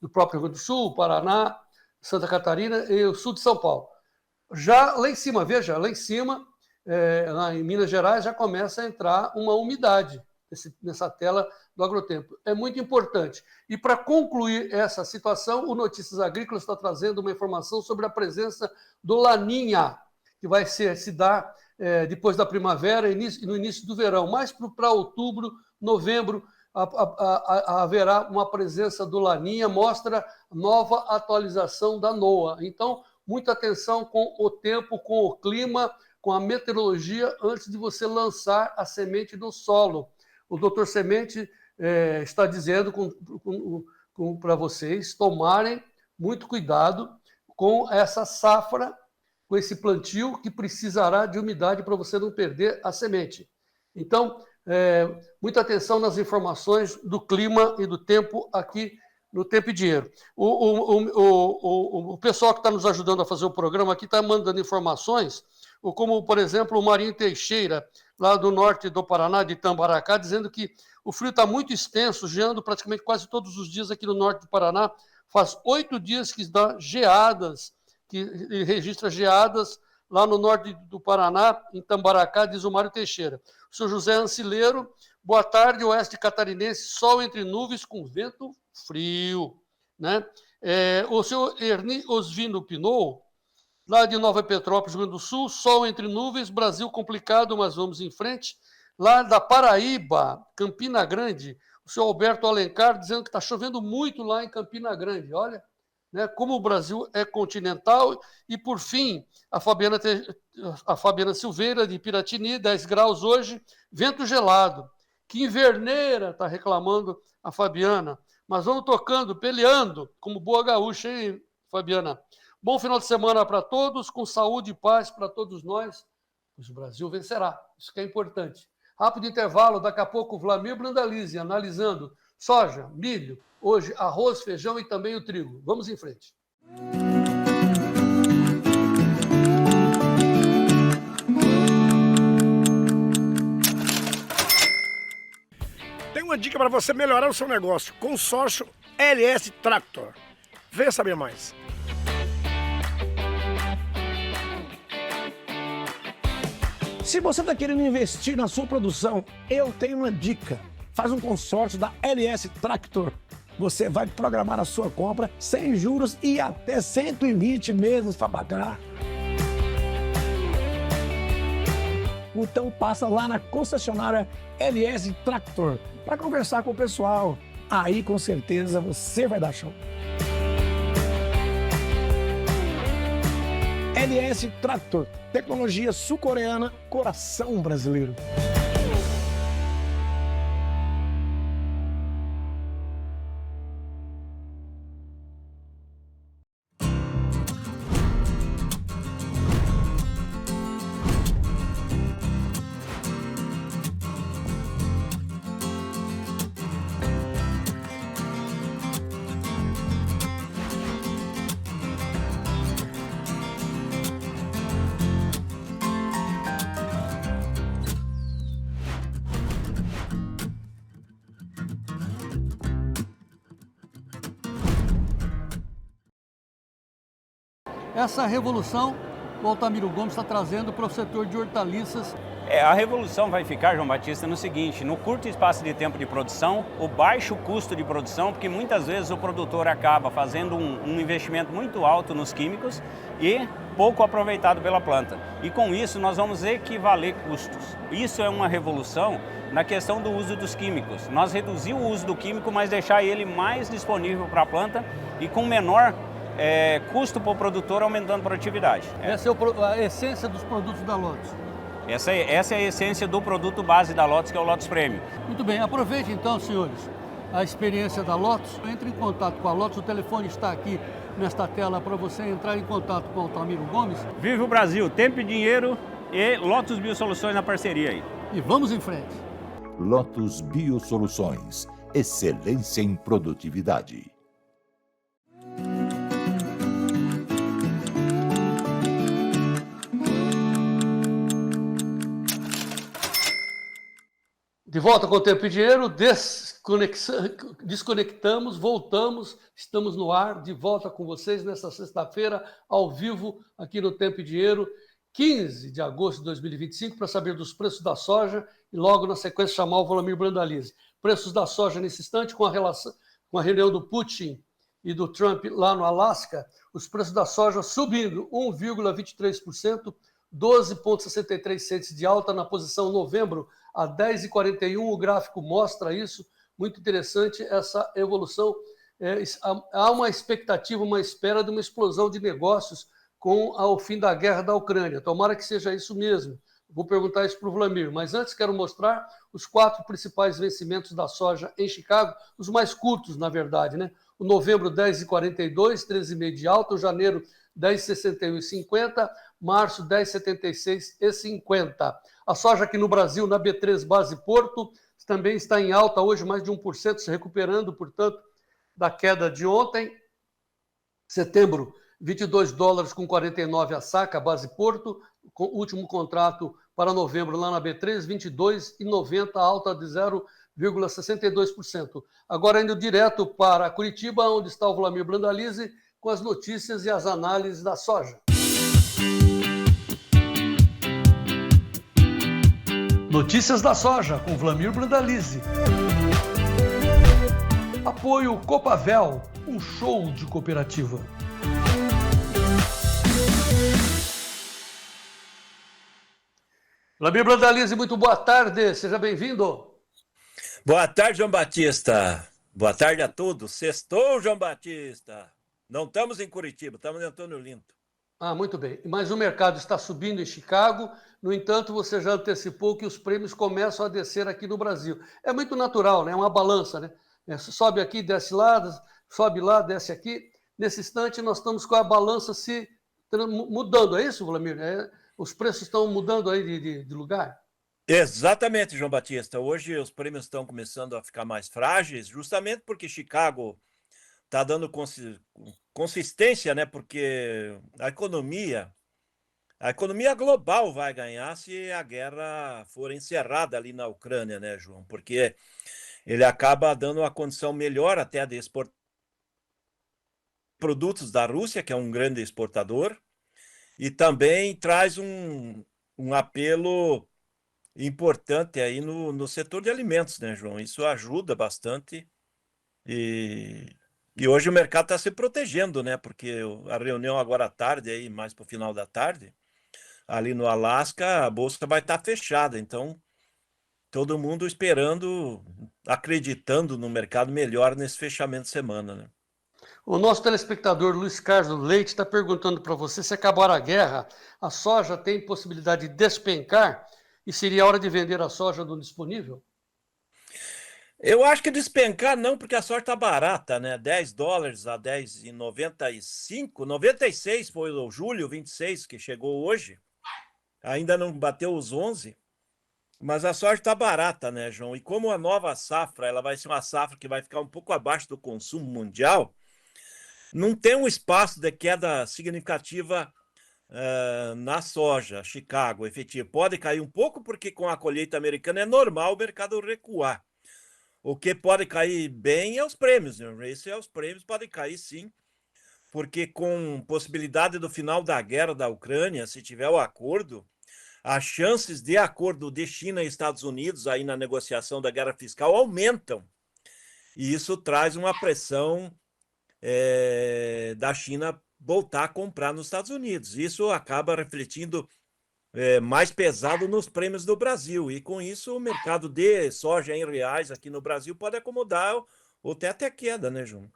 do próprio Rio Grande do Sul, Paraná, Santa Catarina e o sul de São Paulo. Já lá em cima, veja, lá em cima, lá em Minas Gerais, já começa a entrar uma umidade nessa tela do Agrotempo. É muito importante. E para concluir essa situação, o Notícias Agrícolas está trazendo uma informação sobre a presença do Laninha, que vai se dar depois da primavera e no início do verão. Mais para outubro, novembro, haverá uma presença do Laninha, mostra nova atualização da NOAA. Então, muita atenção com o tempo, com o clima, com a meteorologia, antes de você lançar a semente no solo. O doutor Semente está dizendo para vocês tomarem muito cuidado com essa safra, com esse plantio que precisará de umidade para você não perder a semente. Então, muita atenção nas informações do clima e do tempo aqui no Tempo e Dinheiro. O pessoal que está nos ajudando a fazer o programa aqui está mandando informações, como, por exemplo, o Marinho Teixeira, lá do norte do Paraná, de Tambaracá, dizendo que o frio está muito extenso, geando praticamente quase todos os dias aqui no norte do Paraná. Faz 8 dias que dá geadas, que registra geadas lá no norte do Paraná, em Tambaracá, diz o Mário Teixeira. O senhor José Ancileiro, boa tarde, oeste catarinense, sol entre nuvens com vento frio. Né? O senhor Erni Osvino Pinot, lá de Nova Petrópolis, Rio Grande do Sul, sol entre nuvens, Brasil complicado, mas vamos em frente. Lá da Paraíba, Campina Grande, o senhor Alberto Alencar dizendo que está chovendo muito lá em Campina Grande. Olha, né? Como o Brasil é continental. E, por fim, a Fabiana Silveira, de Piratini, 10 graus hoje, vento gelado. Que inverneira, está reclamando a Fabiana. Mas vamos tocando, peleando, como boa gaúcha, hein, Fabiana? Bom final de semana para todos, com saúde e paz para todos nós, pois o Brasil vencerá. Isso que é importante. Rápido intervalo, daqui a pouco o Vlamir Brandalize analisando soja, milho, hoje arroz, feijão e também o trigo. Vamos em frente. Tem uma dica para você melhorar o seu negócio. Consórcio LS Tractor. Venha saber mais. Se você está querendo investir na sua produção, eu tenho uma dica. Faz um consórcio da LS Tractor. Você vai programar a sua compra sem juros e até 120 meses para pagar. Então passa lá na concessionária LS Tractor para conversar com o pessoal. Aí com certeza você vai dar show. LS Tractor, tecnologia sul-coreana, coração brasileiro. Essa revolução, o Altamiro Gomes está trazendo para o setor de hortaliças. A revolução vai ficar, João Batista, no seguinte: no curto espaço de tempo de produção, o baixo custo de produção, porque muitas vezes o produtor acaba fazendo um investimento muito alto nos químicos e pouco aproveitado pela planta. E com isso nós vamos equivaler custos. Isso é uma revolução na questão do uso dos químicos. Nós reduzir o uso do químico, mas deixar ele mais disponível para a planta e com menor custo para o produtor, aumentando a produtividade. Essa é a essência dos produtos da Lotus. Essa é a essência do produto base da Lotus, que é o Lotus Premium. Muito bem, aproveite então, senhores, a experiência da Lotus. Entre em contato com a Lotus, o telefone está aqui nesta tela para você entrar em contato com o Altamiro Gomes. Vive o Brasil, tempo e dinheiro e Lotus Biosoluções na parceria aí. E vamos em frente. Lotus Biosoluções, excelência em produtividade. De volta com o Tempo e Dinheiro, desconectamos, voltamos, estamos no ar, de volta com vocês nesta sexta-feira, ao vivo, aqui no Tempo e Dinheiro, 15 de agosto de 2025, para saber dos preços da soja e logo na sequência chamar o Vlamir Brandalize. Preços da soja nesse instante, com a reunião do Putin e do Trump lá no Alasca, os preços da soja subindo 1,23%, 12,63 centes de alta na posição novembro a 10,41. O gráfico mostra isso. Muito interessante essa evolução. Há uma expectativa, uma espera de uma explosão de negócios com o fim da guerra da Ucrânia. Tomara que seja isso mesmo. Vou perguntar isso para o Vlamir. Mas antes quero mostrar os 4 principais vencimentos da soja em Chicago, os mais curtos, na verdade, né? O novembro 10,42, 13,5 de alta. O janeiro 10,61,50. Março 10,76,50. A soja aqui no Brasil, na B3 Base Porto, também está em alta hoje, mais de 1%, se recuperando, portanto, da queda de ontem. Setembro, $22,49 a saca, Base Porto. Último contrato para novembro lá na B3, R$22,90, alta de 0,62%. Agora indo direto para Curitiba, onde está o Vlamir Brandalize, com as notícias e as análises da soja. Notícias da soja, com Vlamir Brandalize. Apoio Copavel, um show de cooperativa. Vlamir Brandalize, muito boa tarde, seja bem-vindo. Boa tarde, João Batista. Boa tarde a todos. Sextou, João Batista. Não estamos em Curitiba, estamos em Antônio Olinto. Ah, muito bem. Mas o mercado está subindo em Chicago, no entanto, você já antecipou que os prêmios começam a descer aqui no Brasil. É muito natural, né? É uma balança, né? Sobe aqui, desce lá, sobe lá, desce aqui. Nesse instante, nós estamos com a balança se mudando, é isso, Vlamir? Os preços estão mudando aí de lugar? Exatamente, João Batista. Hoje os prêmios estão começando a ficar mais frágeis, justamente porque Chicago está dando consistência, né? Porque a economia global vai ganhar se a guerra for encerrada ali na Ucrânia, né, João? Porque ele acaba dando uma condição melhor até de exportar produtos da Rússia, que é um grande exportador, e também traz um apelo importante aí no setor de alimentos, né, João? Isso ajuda bastante e hoje o mercado está se protegendo, né? Porque a reunião agora à tarde, aí, mais para o final da tarde, ali no Alasca, a bolsa vai estar fechada. Então, todo mundo esperando, acreditando no mercado melhor nesse fechamento de semana, né? O nosso telespectador Luiz Carlos Leite está perguntando para você se acabar a guerra, a soja tem possibilidade de despencar e seria hora de vender a soja do disponível? Eu acho que despencar não, porque a soja está barata, né? $10 a 10,95, 96 foi o julho 26 que chegou hoje. Ainda não bateu os 11, mas a soja está barata, né, João? E como a nova safra, ela vai ser uma safra que vai ficar um pouco abaixo do consumo mundial, não tem um espaço de queda significativa na soja, Chicago, efetivo. Pode cair um pouco, porque com a colheita americana é normal o mercado recuar. O que pode cair bem é os prêmios, né? Os prêmios podem cair sim, porque com possibilidade do final da guerra da Ucrânia, se tiver o acordo, as chances de acordo de China e Estados Unidos aí na negociação da guerra fiscal aumentam. E isso traz uma pressão da China voltar a comprar nos Estados Unidos. Isso acaba refletindo mais pesado nos prêmios do Brasil. E com isso o mercado de soja em reais aqui no Brasil pode acomodar ou até queda, né, João?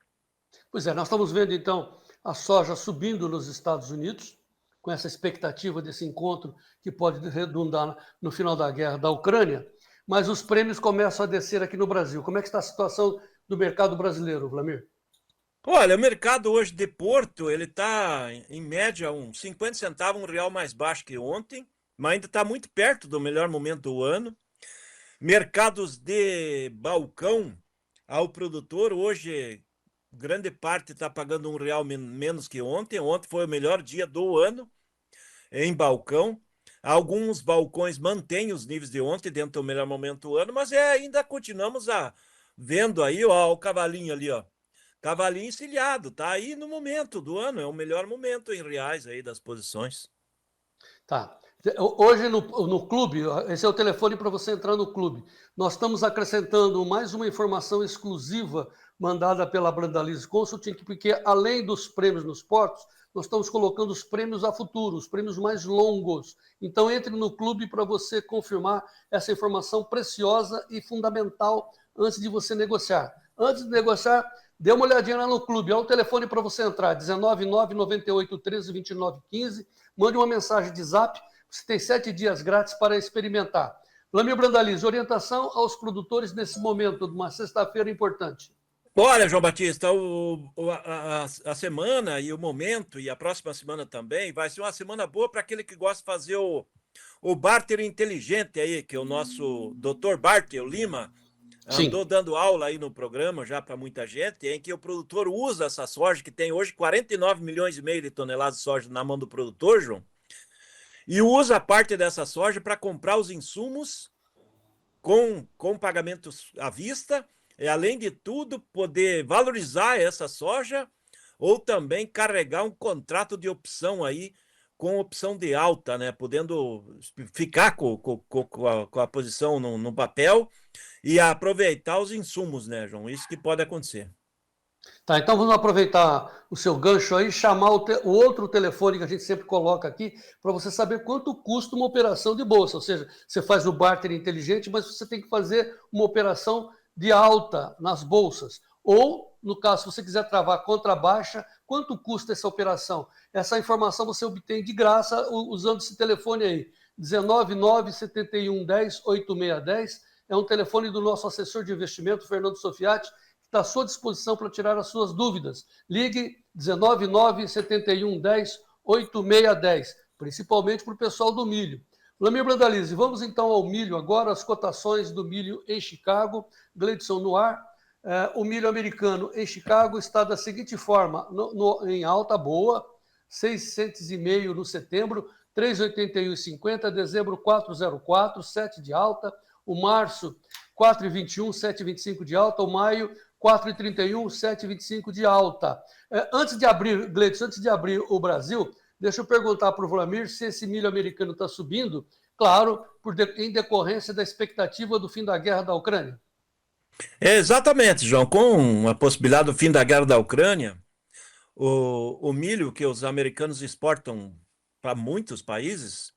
Pois é, nós estamos vendo então a soja subindo nos Estados Unidos, com essa expectativa desse encontro que pode redundar no final da guerra da Ucrânia, mas os prêmios começam a descer aqui no Brasil. Como é que está a situação do mercado brasileiro, Vlamir? Olha, o mercado hoje de Porto, ele está em média uns 50 centavos, R$1 mais baixo que ontem, mas ainda está muito perto do melhor momento do ano. Mercados de balcão ao produtor, hoje grande parte está pagando R$1 menos que ontem. Ontem foi o melhor dia do ano em balcão. Alguns balcões mantêm os níveis de ontem dentro do melhor momento do ano, mas ainda continuamos vendo aí, ó, o cavalinho ali, ó. Cavalinho encilhado, tá aí no momento do ano, é o melhor momento em reais aí das posições. Tá. Hoje no clube, esse é o telefone para você entrar no clube. Nós estamos acrescentando mais uma informação exclusiva mandada pela Brandalize Consulting, porque além dos prêmios nos portos, nós estamos colocando os prêmios a futuro, os prêmios mais longos. Então entre no clube para você confirmar essa informação preciosa e fundamental antes de você negociar. Antes de negociar, dê uma olhadinha lá no clube. Olha o telefone para você entrar, 19998132915. Mande uma mensagem de zap. Você tem 7 dias grátis para experimentar. Vlamir Brandalize, orientação aos produtores nesse momento de uma sexta-feira importante. Olha, João Batista, a semana e o momento, e a próxima semana também, vai ser uma semana boa para aquele que gosta de fazer o barter inteligente aí, que é o nosso Dr. Bartel Lima andou dando aula aí no programa já para muita gente, em que o produtor usa essa soja, que tem hoje 49,5 milhões de toneladas de soja na mão do produtor, João, e usa parte dessa soja para comprar os insumos com pagamentos à vista, e além de tudo, poder valorizar essa soja ou também carregar um contrato de opção aí, com opção de alta, né? Podendo ficar com a posição no papel e aproveitar os insumos, né, João? Isso que pode acontecer. Tá, então vamos aproveitar o seu gancho aí, chamar o outro telefone que a gente sempre coloca aqui, para você saber quanto custa uma operação de bolsa. Ou seja, você faz o barter inteligente, mas você tem que fazer uma operação de alta nas bolsas. Ou, no caso, se você quiser travar contra a baixa, quanto custa essa operação? Essa informação você obtém de graça usando esse telefone aí, 199 71 10 8610. É um telefone do nosso assessor de investimento, Fernando Sofiati, que está à sua disposição para tirar as suas dúvidas. Ligue 199 71 10 8610, principalmente para o pessoal do milho. Vlamir Brandalize, vamos então ao milho agora, as cotações do milho em Chicago. Gleidson no ar. O milho americano em Chicago está da seguinte forma, em alta boa, 6,5 no setembro, 3,81,50, dezembro 4,04, 7 de alta, o março 4,21, 7,25 de alta, o maio 4,31, 7,25 de alta. Antes de abrir, Gleidson, antes de abrir o Brasil, deixa eu perguntar para o Vlamir se esse milho americano está subindo, claro, em decorrência da expectativa do fim da guerra da Ucrânia. Exatamente, João. Com a possibilidade do fim da guerra da Ucrânia, o milho que os americanos exportam para muitos países,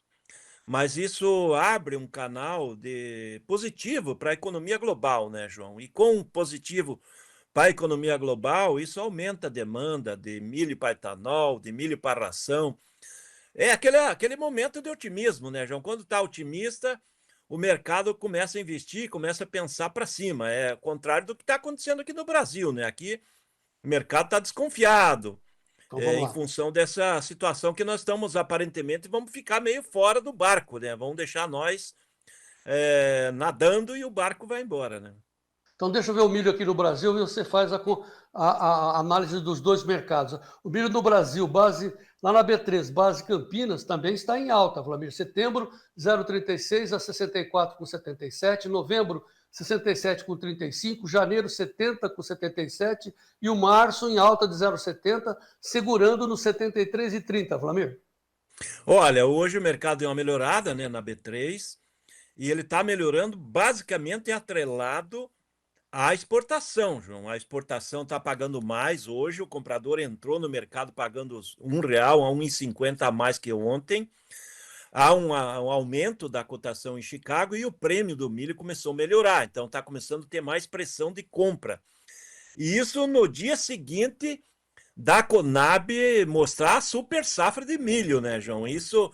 mas isso abre um canal positivo para a economia global, né, João? E com positivo para a economia global, isso aumenta a demanda de milho para etanol, de milho para ração. É aquele momento de otimismo, né, João? Quando está otimista, o mercado começa a investir, começa a pensar para cima. É o contrário do que está acontecendo aqui no Brasil, né? Aqui o mercado está desconfiado, Então, em função dessa situação que nós estamos, aparentemente, vamos ficar meio fora do barco, né? Vamos deixar nós nadando e o barco vai embora, né? Então, deixa eu ver o milho aqui no Brasil e você faz a análise dos dois mercados. O milho no Brasil, base lá na B3, base Campinas, também está em alta, Vlamir. Setembro, 0,36 a 64,77. Novembro, 67,35. Janeiro, 70,77. E o março em alta de 0,70, segurando no 73,30, Vlamir. Olha, hoje o mercado deu uma melhorada, né, na B3, e ele está melhorando basicamente atrelado à exportação, João. A exportação está pagando mais hoje. O comprador entrou no mercado pagando R$1 a 1,50 a mais que ontem. Há um aumento da cotação em Chicago e o prêmio do milho começou a melhorar. Então está começando a ter mais pressão de compra. E isso no dia seguinte da Conab mostrar a super safra de milho, né, João? Isso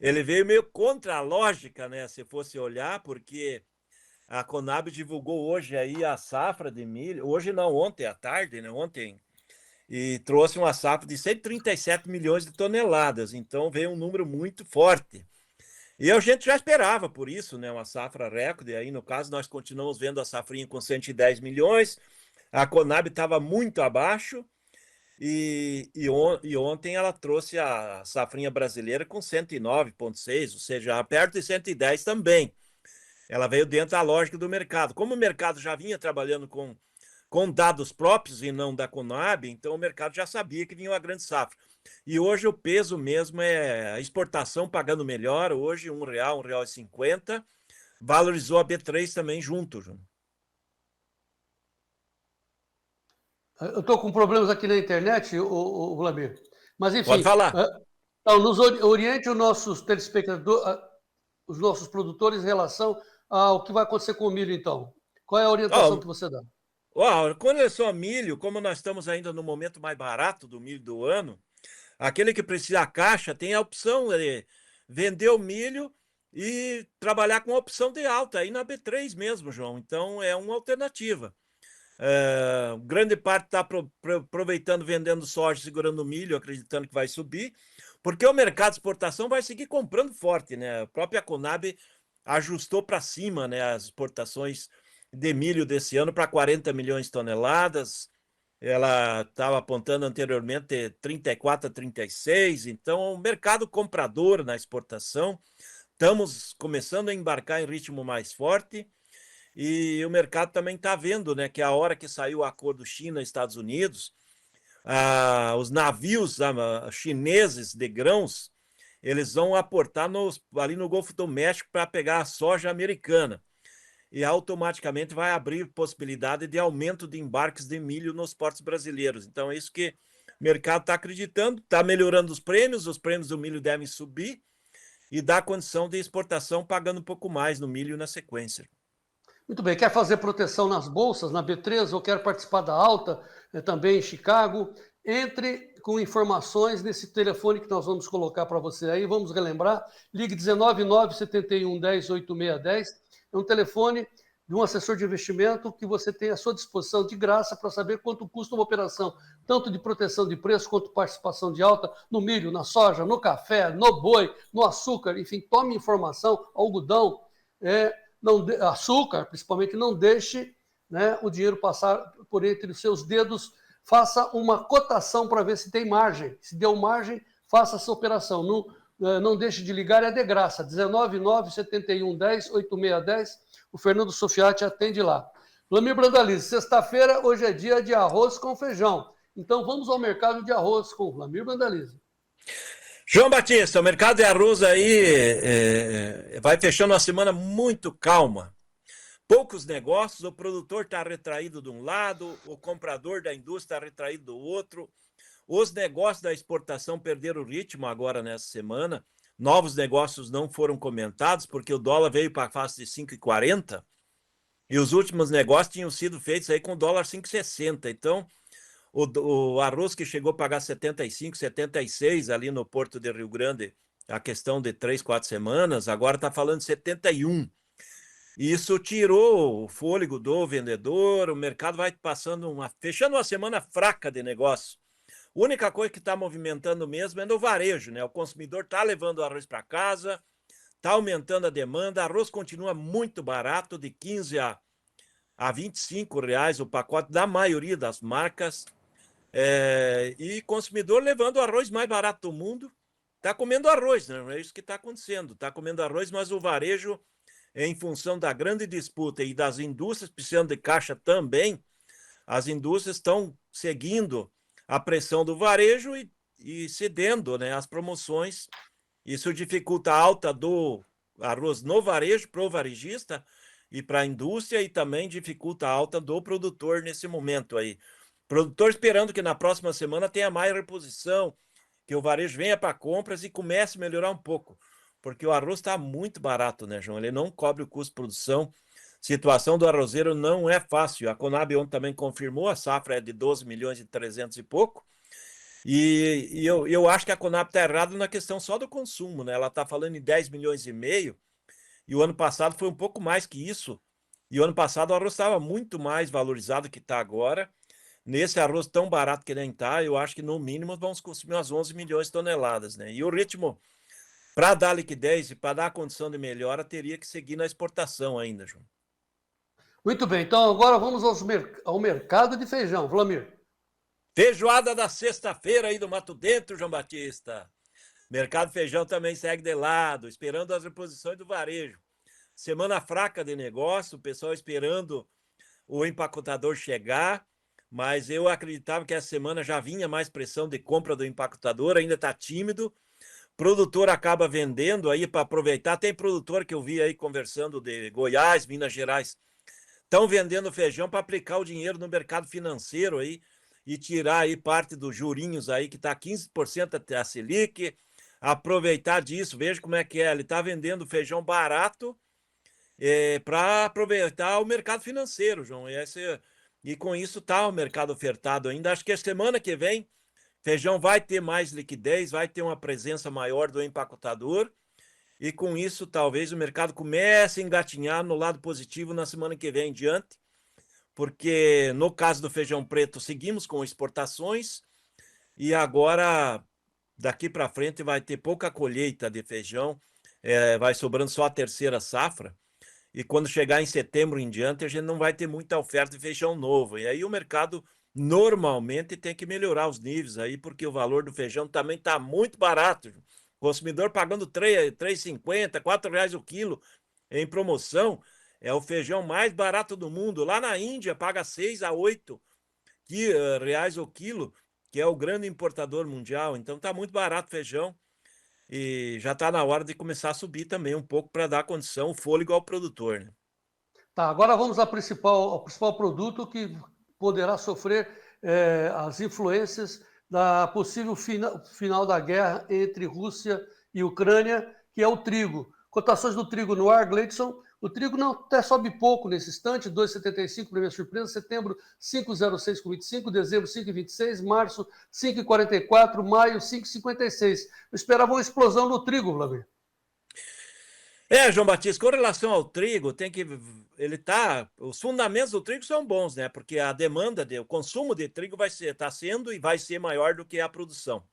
ele veio meio contra a lógica, né? Se fosse olhar, porque a Conab divulgou hoje aí a safra de milho, hoje não, ontem à tarde, né? Ontem, e trouxe uma safra de 137 milhões de toneladas, então veio um número muito forte. E a gente já esperava por isso, né? Uma safra recorde, aí no caso nós continuamos vendo a safrinha com 110 milhões, a Conab estava muito abaixo, e ontem ela trouxe a safrinha brasileira com 109,6, ou seja, perto de 110 também. Ela veio dentro da lógica do mercado. Como o mercado já vinha trabalhando com dados próprios e não da Conab, então o mercado já sabia que vinha uma grande safra. E hoje o peso mesmo é a exportação pagando melhor, hoje R$1, R$1,50, valorizou a B3 também junto, João. Eu estou com problemas aqui na internet, o Vlamir. Mas, enfim, pode falar. Então, nos oriente os nossos telespectadores, os nossos produtores em relação ao que vai acontecer com o milho, então. Qual é a orientação que você dá? Com relação ao milho, como nós estamos ainda no momento mais barato do milho do ano, aquele que precisa da caixa tem a opção de vender o milho e trabalhar com a opção de alta, aí na B3 mesmo, João. Então, é uma alternativa. Grande parte está aproveitando, vendendo soja, segurando o milho, acreditando que vai subir, porque o mercado de exportação vai seguir comprando forte, né? A própria Conab ajustou para cima, né, as exportações de milho desse ano para 40 milhões de toneladas. Ela estava apontando anteriormente 34 a 36, então o mercado comprador na exportação, estamos começando a embarcar em ritmo mais forte. E o mercado também está vendo, né, que a hora que saiu o acordo China-Estados Unidos, os navios chineses de grãos, eles vão aportar ali no Golfo do México para pegar a soja americana. E automaticamente vai abrir possibilidade de aumento de embarques de milho nos portos brasileiros. Então é isso que o mercado está acreditando, está melhorando os prêmios do milho devem subir e dá condição de exportação pagando um pouco mais no milho na sequência. Muito bem, quer fazer proteção nas bolsas, na B3, ou quer participar da alta, também em Chicago? Entre com informações nesse telefone que nós vamos colocar para você aí. Vamos relembrar, ligue 19971108610. É um telefone de um assessor de investimento que você tem à sua disposição de graça para saber quanto custa uma operação, tanto de proteção de preço quanto participação de alta no milho, na soja, no café, no boi, no açúcar. Enfim, tome informação, algodão, açúcar, principalmente. Não deixe, né, o dinheiro passar por entre os seus dedos. Faça uma cotação para ver se tem margem. Se deu margem, faça essa operação. Não deixe de ligar, é de graça. 19971108610. O Fernando Sofiati atende lá. Vlamir Brandalize, sexta-feira, hoje é dia de arroz com feijão. Então vamos ao mercado de arroz com Vlamir Brandalize. João Batista, o mercado de arroz aí vai fechando uma semana muito calma. Poucos negócios, o produtor está retraído de um lado, o comprador da indústria está retraído do outro. Os negócios da exportação perderam o ritmo agora nessa semana. Novos negócios não foram comentados, porque o dólar veio para a faixa de 5,40 e os últimos negócios tinham sido feitos aí com o dólar 5,60. Então, o arroz que chegou a pagar 75, 76 ali no Porto de Rio Grande, a questão de 3, 4 semanas, agora está falando de 71. Isso tirou o fôlego do vendedor, o mercado vai fechando uma semana fraca de negócio. A única coisa que está movimentando mesmo é no varejo, né? O consumidor está levando o arroz para casa, está aumentando a demanda, arroz continua muito barato, de 15 a R$25 o pacote da maioria das marcas, e consumidor levando o arroz mais barato do mundo, está comendo arroz, né? É isso que está acontecendo, está comendo arroz, mas o varejo, em função da grande disputa e das indústrias precisando de caixa também, as indústrias estão seguindo a pressão do varejo e cedendo, né, as promoções. Isso dificulta a alta do arroz no varejo para o varejista e para a indústria, e também dificulta a alta do produtor nesse momento aí. Produtor esperando que na próxima semana tenha mais reposição, que o varejo venha para compras e comece a melhorar um pouco, porque o arroz está muito barato, né, João? Ele não cobre o custo de produção. Situação do arrozeiro não é fácil. A Conab ontem também confirmou, a safra é de 12 milhões e 300 e pouco. E eu acho que a Conab está errada na questão só do consumo, né? Ela está falando em 10 milhões e meio, e o ano passado foi um pouco mais que isso. E o ano passado o arroz estava muito mais valorizado que está agora. Nesse arroz tão barato que nem está, eu acho que no mínimo vamos consumir umas 11 milhões de toneladas, né? E o ritmo, para dar liquidez e para dar condição de melhora, teria que seguir na exportação ainda, João. Muito bem, então agora vamos ao mercado de feijão. Vlamir. Feijoada da sexta-feira aí do Mato Dentro, João Batista. Mercado feijão também segue de lado, esperando as reposições do varejo. Semana fraca de negócio, o pessoal esperando o empacotador chegar, mas eu acreditava que essa semana já vinha mais pressão de compra do empacotador, ainda está tímido. Produtor acaba vendendo aí para aproveitar. Tem produtor que eu vi aí conversando de Goiás, Minas Gerais, estão vendendo feijão para aplicar o dinheiro no mercado financeiro aí e tirar aí parte dos jurinhos aí, que está 15% a Selic, aproveitar disso. Veja como é que é, ele está vendendo feijão barato para aproveitar o mercado financeiro, João. E com isso está o mercado ofertado ainda. Acho que a semana que vem feijão vai ter mais liquidez, vai ter uma presença maior do empacotador, e com isso talvez o mercado comece a engatinhar no lado positivo na semana que vem em diante, porque no caso do feijão preto seguimos com exportações, e agora daqui para frente vai ter pouca colheita de feijão, vai sobrando só a terceira safra, e quando chegar em setembro em diante a gente não vai ter muita oferta de feijão novo, e aí o mercado normalmente tem que melhorar os níveis aí, porque o valor do feijão também está muito barato. O consumidor pagando R$3,50, R$4 o quilo em promoção. É o feijão mais barato do mundo. Lá na Índia paga 6 a 8 reais o quilo, que é o grande importador mundial. Então está muito barato o feijão. E já está na hora de começar a subir também um pouco para dar condição, o fôlego ao produtor, né? Tá, agora vamos ao principal produto que poderá sofrer as influências da possível final da guerra entre Rússia e Ucrânia, que é o trigo. Cotações do trigo no ar, Gleidson, O trigo não até sobe pouco nesse instante, 2,75, primeira surpresa, setembro 5,06,25, dezembro 5,26, março 5,44, maio 5,56. Eu esperava uma explosão no trigo, Vladimir. João Batista, com relação ao trigo, os fundamentos do trigo são bons, né? Porque a demanda, o consumo de trigo está sendo e vai ser maior do que a produção.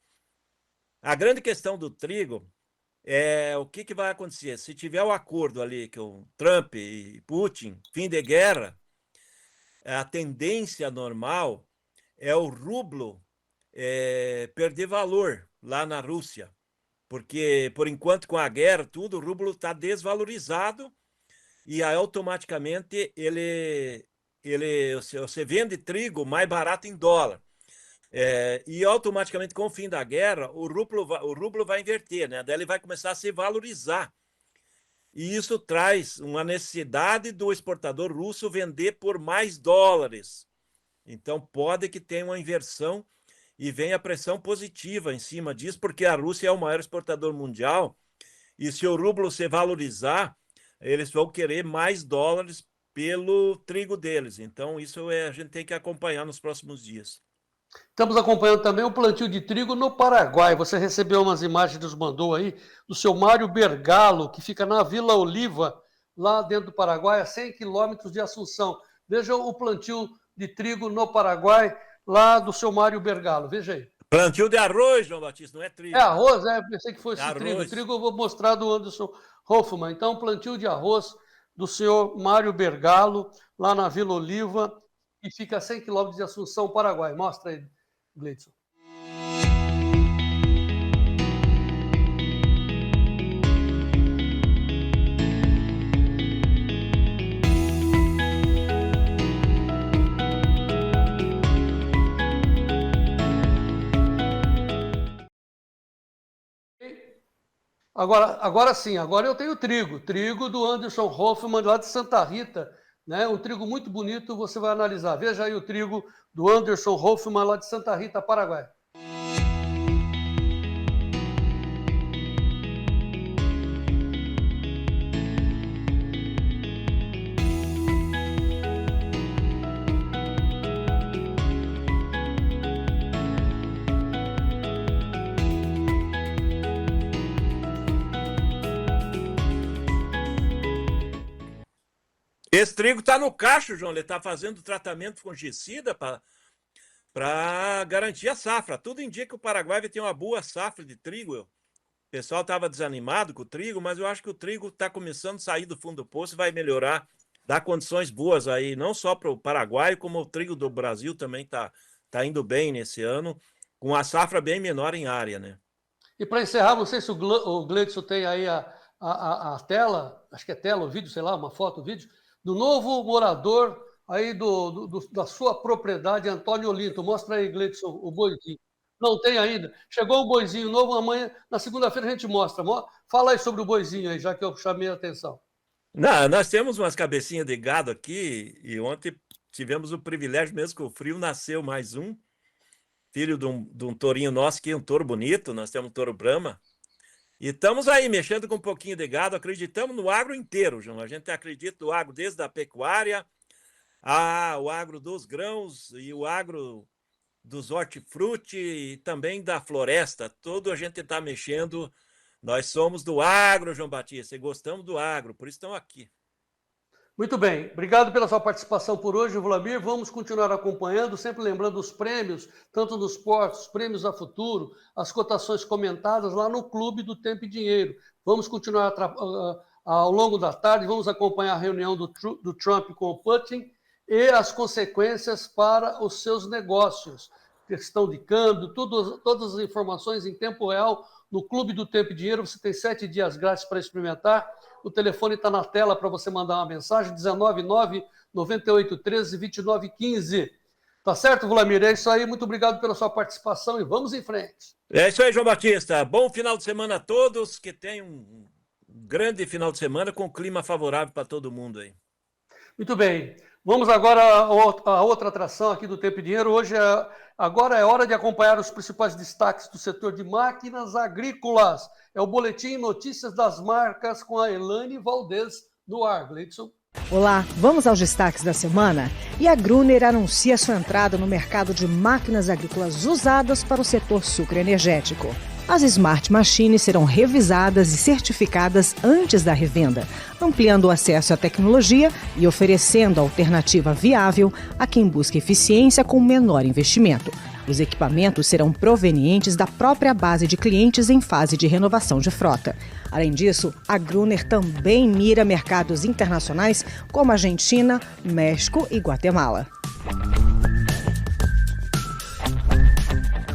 A grande questão do trigo é o que vai acontecer. Se tiver o acordo ali que o Trump e Putin, fim de guerra, a tendência normal é o rublo perder valor lá na Rússia. Porque, por enquanto, com a guerra, o rublo está desvalorizado e aí, automaticamente você vende trigo mais barato em dólar. E automaticamente, com o fim da guerra, o rublo vai inverter, né? Daí ele vai começar a se valorizar. E isso traz uma necessidade do exportador russo vender por mais dólares. Então, pode que tenha uma inversão e venha pressão positiva em cima disso, porque a Rússia é o maior exportador mundial, e se o rublo se valorizar, eles vão querer mais dólares pelo trigo deles. Então, isso a gente tem que acompanhar nos próximos dias. Estamos acompanhando também o plantio de trigo no Paraguai. Você recebeu umas imagens, nos mandou aí, do seu Mário Bergalo, que fica na Vila Oliva, lá dentro do Paraguai, a 100 quilômetros de Assunção. Veja o plantio de trigo no Paraguai, lá do seu Mário Bergalo. Veja aí. Plantio de arroz, João Batista, não é trigo. É arroz, Pensei que fosse arroz. Trigo. Trigo eu vou mostrar do Anderson Hoffman. Então, plantio de arroz do senhor Mário Bergalo, lá na Vila Oliva, que fica a 100 quilômetros de Assunção, Paraguai. Mostra aí, Gleidson. Agora sim, agora eu tenho trigo do Anderson Hoffman, lá de Santa Rita, né? Um trigo muito bonito, você vai analisar. Veja aí o trigo do Anderson Hoffman, lá de Santa Rita, Paraguai. Esse trigo está no cacho, João. Ele está fazendo tratamento fungicida para garantir a safra. Tudo indica que o Paraguai vai ter uma boa safra de trigo. O pessoal estava desanimado com o trigo, mas eu acho que o trigo está começando a sair do fundo do poço e vai melhorar, dar condições boas aí, não só para o Paraguai, como o trigo do Brasil também está indo bem nesse ano, com a safra bem menor em área, né? E para encerrar, não sei se o Gleidson tem aí a tela, acho que é tela, o vídeo, sei lá, uma foto, o vídeo, do novo morador aí da sua propriedade, Antônio Olinto. Mostra aí, Gleidson, o boizinho. Não tem ainda. Chegou um boizinho novo, amanhã, na segunda-feira a gente mostra. Fala aí sobre o boizinho aí, já que eu chamei a atenção. Não, nós temos umas cabecinhas de gado aqui, e ontem tivemos o privilégio, mesmo que o frio, nasceu mais um, filho de um tourinho nosso, que é um touro bonito, nós temos um touro Brahma. E estamos aí, mexendo com um pouquinho de gado, acreditamos no agro inteiro, João. A gente acredita no agro desde a pecuária, o agro dos grãos e o agro dos hortifruti e também da floresta. Tudo a gente está mexendo. Nós somos do agro, João Batista, e gostamos do agro, por isso estamos aqui. Muito bem, obrigado pela sua participação por hoje, Vladimir. Vamos continuar acompanhando, sempre lembrando os prêmios, tanto nos portos, prêmios a futuro, as cotações comentadas lá no Clube do Tempo e Dinheiro. Vamos continuar ao longo da tarde, vamos acompanhar a reunião do Trump com o Putin e as consequências para os seus negócios, questão de câmbio, todas as informações em tempo real no Clube do Tempo e Dinheiro. Você tem 7 dias grátis para experimentar. O telefone está na tela para você mandar uma mensagem, 199-9813-2915. Tá certo, Vladimir? É isso aí. Muito obrigado pela sua participação e vamos em frente. É isso aí, João Batista. Bom final de semana a todos. Que tenham um grande final de semana com clima favorável para todo mundo aí. Muito bem. Vamos agora a outra atração aqui do Tempo e Dinheiro. Agora é hora de acompanhar os principais destaques do setor de máquinas agrícolas. É o Boletim Notícias das Marcas com a Elaine Valdez. no ar, Gleidson. Olá, vamos aos destaques da semana. E a Gruner anuncia sua entrada no mercado de máquinas agrícolas usadas para o setor sucroenergético. As Smart Machines serão revisadas e certificadas antes da revenda, ampliando o acesso à tecnologia e oferecendo alternativa viável a quem busca eficiência com menor investimento. Os equipamentos serão provenientes da própria base de clientes em fase de renovação de frota. Além disso, a Gruner também mira mercados internacionais como Argentina, México e Guatemala.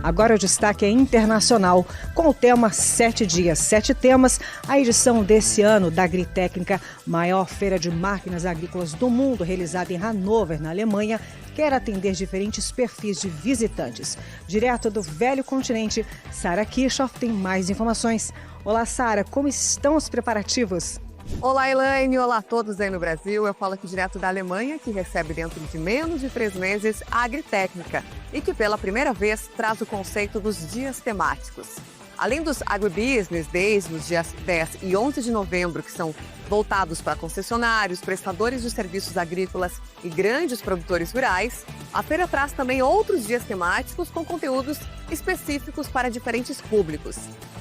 Agora o destaque é internacional, com o tema 7 dias, 7 temas. A edição desse ano da Agritécnica, maior feira de máquinas agrícolas do mundo, realizada em Hannover, na Alemanha, quer atender diferentes perfis de visitantes. Direto do velho continente, Sara Kirchhoff tem mais informações. Olá, Sara, como estão os preparativos? Olá, Elaine. Olá a todos aí no Brasil. Eu falo aqui direto da Alemanha, que recebe dentro de menos de 3 meses a Agritécnica e que pela primeira vez traz o conceito dos dias temáticos. Além dos Agribusiness Days, nos dias 10 e 11 de novembro, que são voltados para concessionários, prestadores de serviços agrícolas e grandes produtores rurais, a feira traz também outros dias temáticos com conteúdos específicos para diferentes públicos.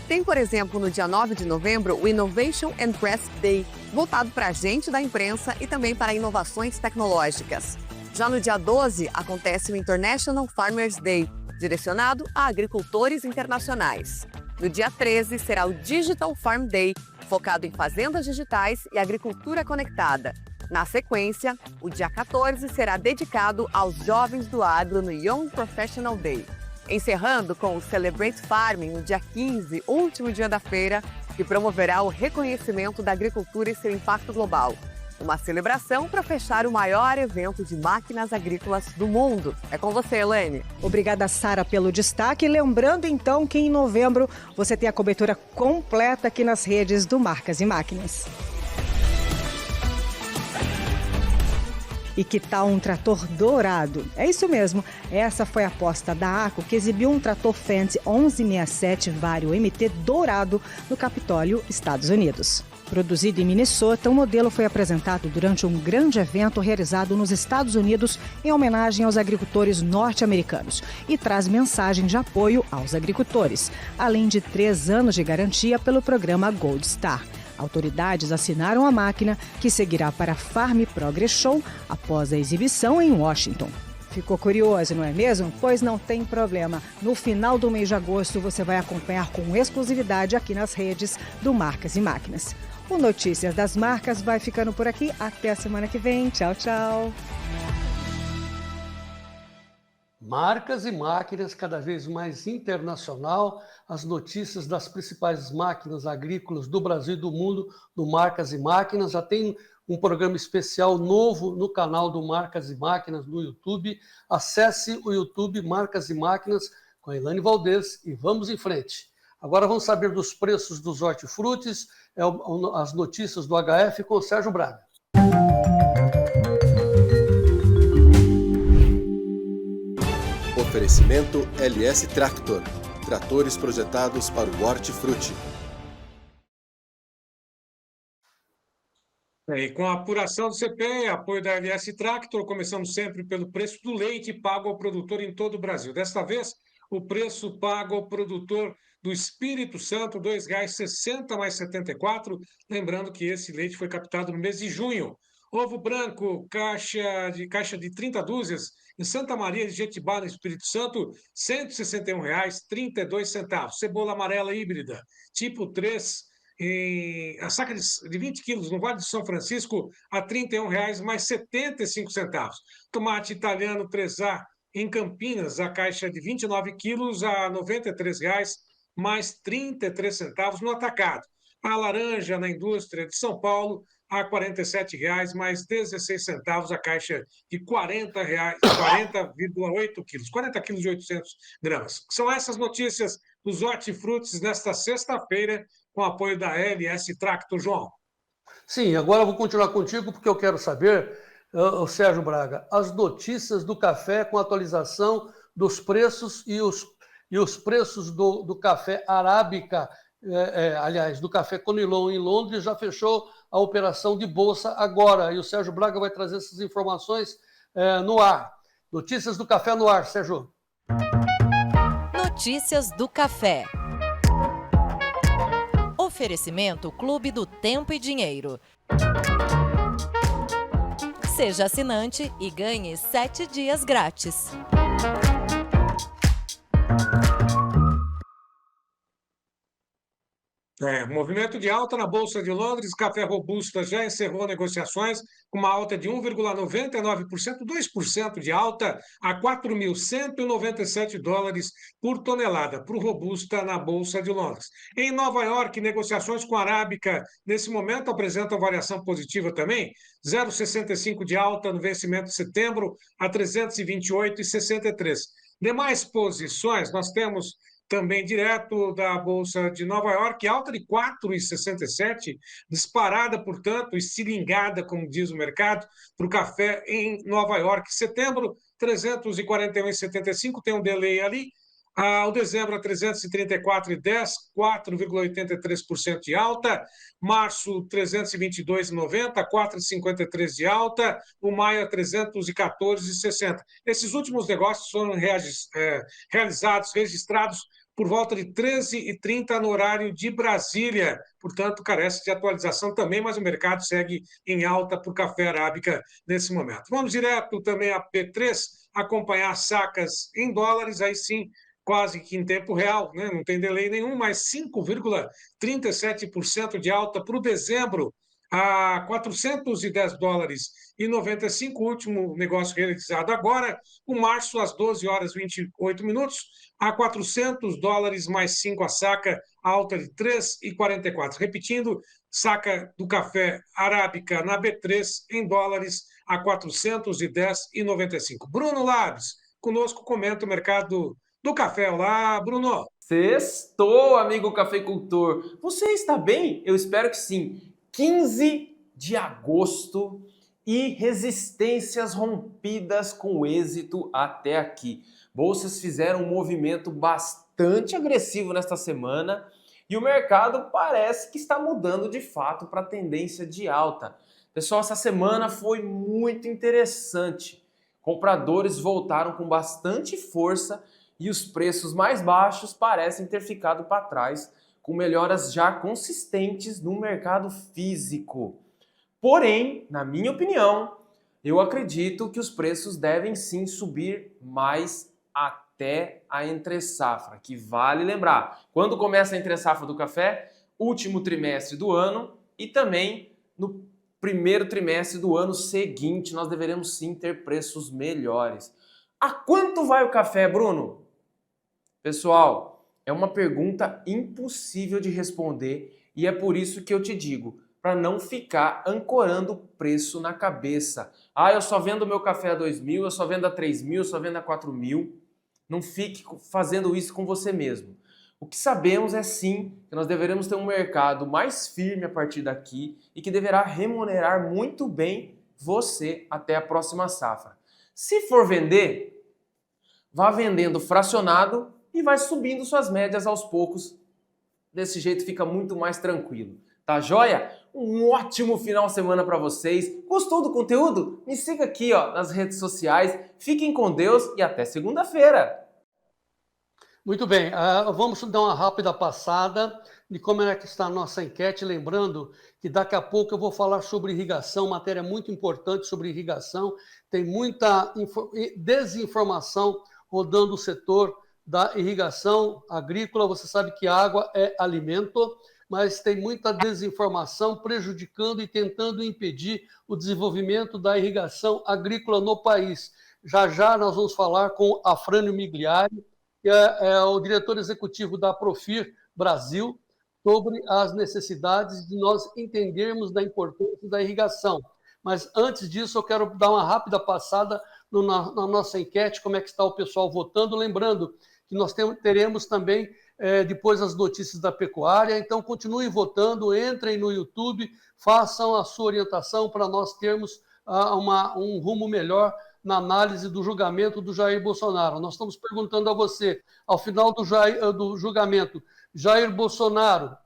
Tem, por exemplo, no dia 9 de novembro, o Innovation and Press Day, voltado para a gente da imprensa e também para inovações tecnológicas. Já no dia 12, acontece o International Farmers Day, direcionado a agricultores internacionais. No dia 13, será o Digital Farm Day, focado em fazendas digitais e agricultura conectada. Na sequência, o dia 14 será dedicado aos jovens do agro no Young Professional Day. Encerrando com o Celebrate Farming no dia 15, último dia da feira, que promoverá o reconhecimento da agricultura e seu impacto global. Uma celebração para fechar o maior evento de máquinas agrícolas do mundo. É com você, Elaine. Obrigada, Sara, pelo destaque. Lembrando, então, que em novembro você tem a cobertura completa aqui nas redes do Marcas e Máquinas. E que tal um trator dourado? É isso mesmo, essa foi a aposta da ACO, que exibiu um trator Fendt 1167 Vario MT dourado no Capitólio, Estados Unidos. Produzido em Minnesota, o modelo foi apresentado durante um grande evento realizado nos Estados Unidos em homenagem aos agricultores norte-americanos e traz mensagem de apoio aos agricultores, além de 3 anos de garantia pelo programa Gold Star. Autoridades assinaram a máquina, que seguirá para a Farm Progress Show após a exibição em Washington. Ficou curioso, não é mesmo? Pois não tem problema. No final do mês de agosto, você vai acompanhar com exclusividade aqui nas redes do Marcas e Máquinas. O Notícias das Marcas vai ficando por aqui. Até a semana que vem. Tchau, tchau. Marcas e Máquinas, cada vez mais internacional. As notícias das principais máquinas agrícolas do Brasil e do mundo, do Marcas e Máquinas. Já tem um programa especial novo no canal do Marcas e Máquinas no YouTube. Acesse o YouTube Marcas e Máquinas com a Elaine Valdez e vamos em frente. Agora vamos saber dos preços dos hortifrutis, as notícias do HF com o Sérgio Braga. Oferecimento LS Tractor, tratores projetados para o hortifruti. E com a apuração do CPE e apoio da LS Tractor, começamos sempre pelo preço do leite pago ao produtor em todo o Brasil. Desta vez, o preço pago ao produtor do Espírito Santo, R$ 2,60 mais 74. Lembrando que esse leite foi captado no mês de junho. Ovo branco, caixa de 30 dúzias, em Santa Maria de Jetibá, no Espírito Santo, R$ 161,32. Cebola amarela híbrida, tipo 3, a saca de 20 quilos no Vale de São Francisco, a R$ 31,00 mais 75 centavos. Tomate italiano 3A, em Campinas, a caixa de 29 quilos, a R$ 93,00 mais 33 centavos no atacado. A laranja na indústria de São Paulo, a R$ 47,00 mais 16 centavos a caixa de 40,8 quilos, 40 quilos e 800 gramas. São essas notícias dos hortifrutis nesta sexta-feira, com apoio da LS Tractor, João. Sim, agora eu vou continuar contigo porque eu quero saber, Sérgio Braga, as notícias do café com atualização dos preços e os preços do café arábica aliás, do Café Conilon em Londres, já fechou a operação de bolsa agora. E o Sérgio Braga vai trazer essas informações no ar. Notícias do Café no ar, Sérgio. Notícias do Café. Oferecimento Clube do Tempo e Dinheiro. Seja assinante e ganhe 7 dias grátis. Movimento de alta na Bolsa de Londres. Café Robusta já encerrou negociações com uma alta de 1,99%, 2% de alta a 4.197 dólares por tonelada para o Robusta na Bolsa de Londres. Em Nova York, negociações com a Arábica nesse momento apresentam variação positiva também, 0,65 de alta no vencimento de setembro a 328,63. Demais posições, nós temos também direto da Bolsa de Nova York, alta de 4,67, disparada, portanto, estilingada, como diz o mercado, para o café em Nova York. Setembro, 341,75, tem um delay ali. O dezembro a 334,10, 4,83% de alta. Março, 322,90, 4,53% de alta. O maio a 314,60. Esses últimos negócios foram realizados, registrados por volta de 13h30 no horário de Brasília. Portanto, carece de atualização também, mas o mercado segue em alta por café arábica nesse momento. Vamos direto também a P3, acompanhar sacas em dólares, aí sim, quase que em tempo real, né? Não tem delay nenhum, mas 5,37% de alta para o dezembro, a 410 dólares e 95, último negócio realizado agora. O março, às 12 horas e 28 minutos, a 400 dólares mais 5 a saca, alta de 3,44. Repetindo, saca do café arábica na B3 em dólares a 410,95. Bruno Labs, conosco, comenta o mercado do café. Olá, Bruno. Sextou, amigo cafeicultor. Você está bem? Eu espero que sim. 15 de agosto e resistências rompidas com êxito até aqui. Bolsas fizeram um movimento bastante agressivo nesta semana e o mercado parece que está mudando de fato para a tendência de alta. Pessoal, essa semana foi muito interessante. Compradores voltaram com bastante força e os preços mais baixos parecem ter ficado para trás, com melhoras já consistentes no mercado físico. Porém, na minha opinião, eu acredito que os preços devem sim subir mais até a entre-safra, que vale lembrar, quando começa a entre-safra do café, último trimestre do ano e também no primeiro trimestre do ano seguinte, nós deveremos sim ter preços melhores. A quanto vai o café, Bruno? Pessoal, é uma pergunta impossível de responder e é por isso que eu te digo, para não ficar ancorando o preço na cabeça. Eu só vendo meu café a 2.000, eu só vendo a 3.000, eu só vendo a 4.000. Não fique fazendo isso com você mesmo. O que sabemos é sim que nós deveremos ter um mercado mais firme a partir daqui e que deverá remunerar muito bem você até a próxima safra. Se for vender, vá vendendo fracionado e vai subindo suas médias aos poucos. Desse jeito fica muito mais tranquilo. Tá joia? Um ótimo final de semana para vocês. Gostou do conteúdo? Me siga aqui nas redes sociais. Fiquem com Deus e até segunda-feira. Muito bem, vamos dar uma rápida passada de como é que está a nossa enquete. Lembrando que daqui a pouco eu vou falar sobre irrigação, matéria muito importante sobre irrigação. Tem muita desinformação rodando o setor da irrigação agrícola. Você sabe que água é alimento, mas tem muita desinformação prejudicando e tentando impedir o desenvolvimento da irrigação agrícola no país. Já já nós vamos falar com Afrânio Migliari, que é o diretor executivo da Profir Brasil, sobre as necessidades de nós entendermos da importância da irrigação. Mas antes disso, eu quero dar uma rápida passada na nossa enquete, como é que está o pessoal votando. Lembrando que nós teremos também depois as notícias da pecuária, então continuem votando, entrem no YouTube, façam a sua orientação para nós termos um rumo melhor na análise do julgamento do Jair Bolsonaro. Nós estamos perguntando a você, ao final do julgamento, Jair Bolsonaro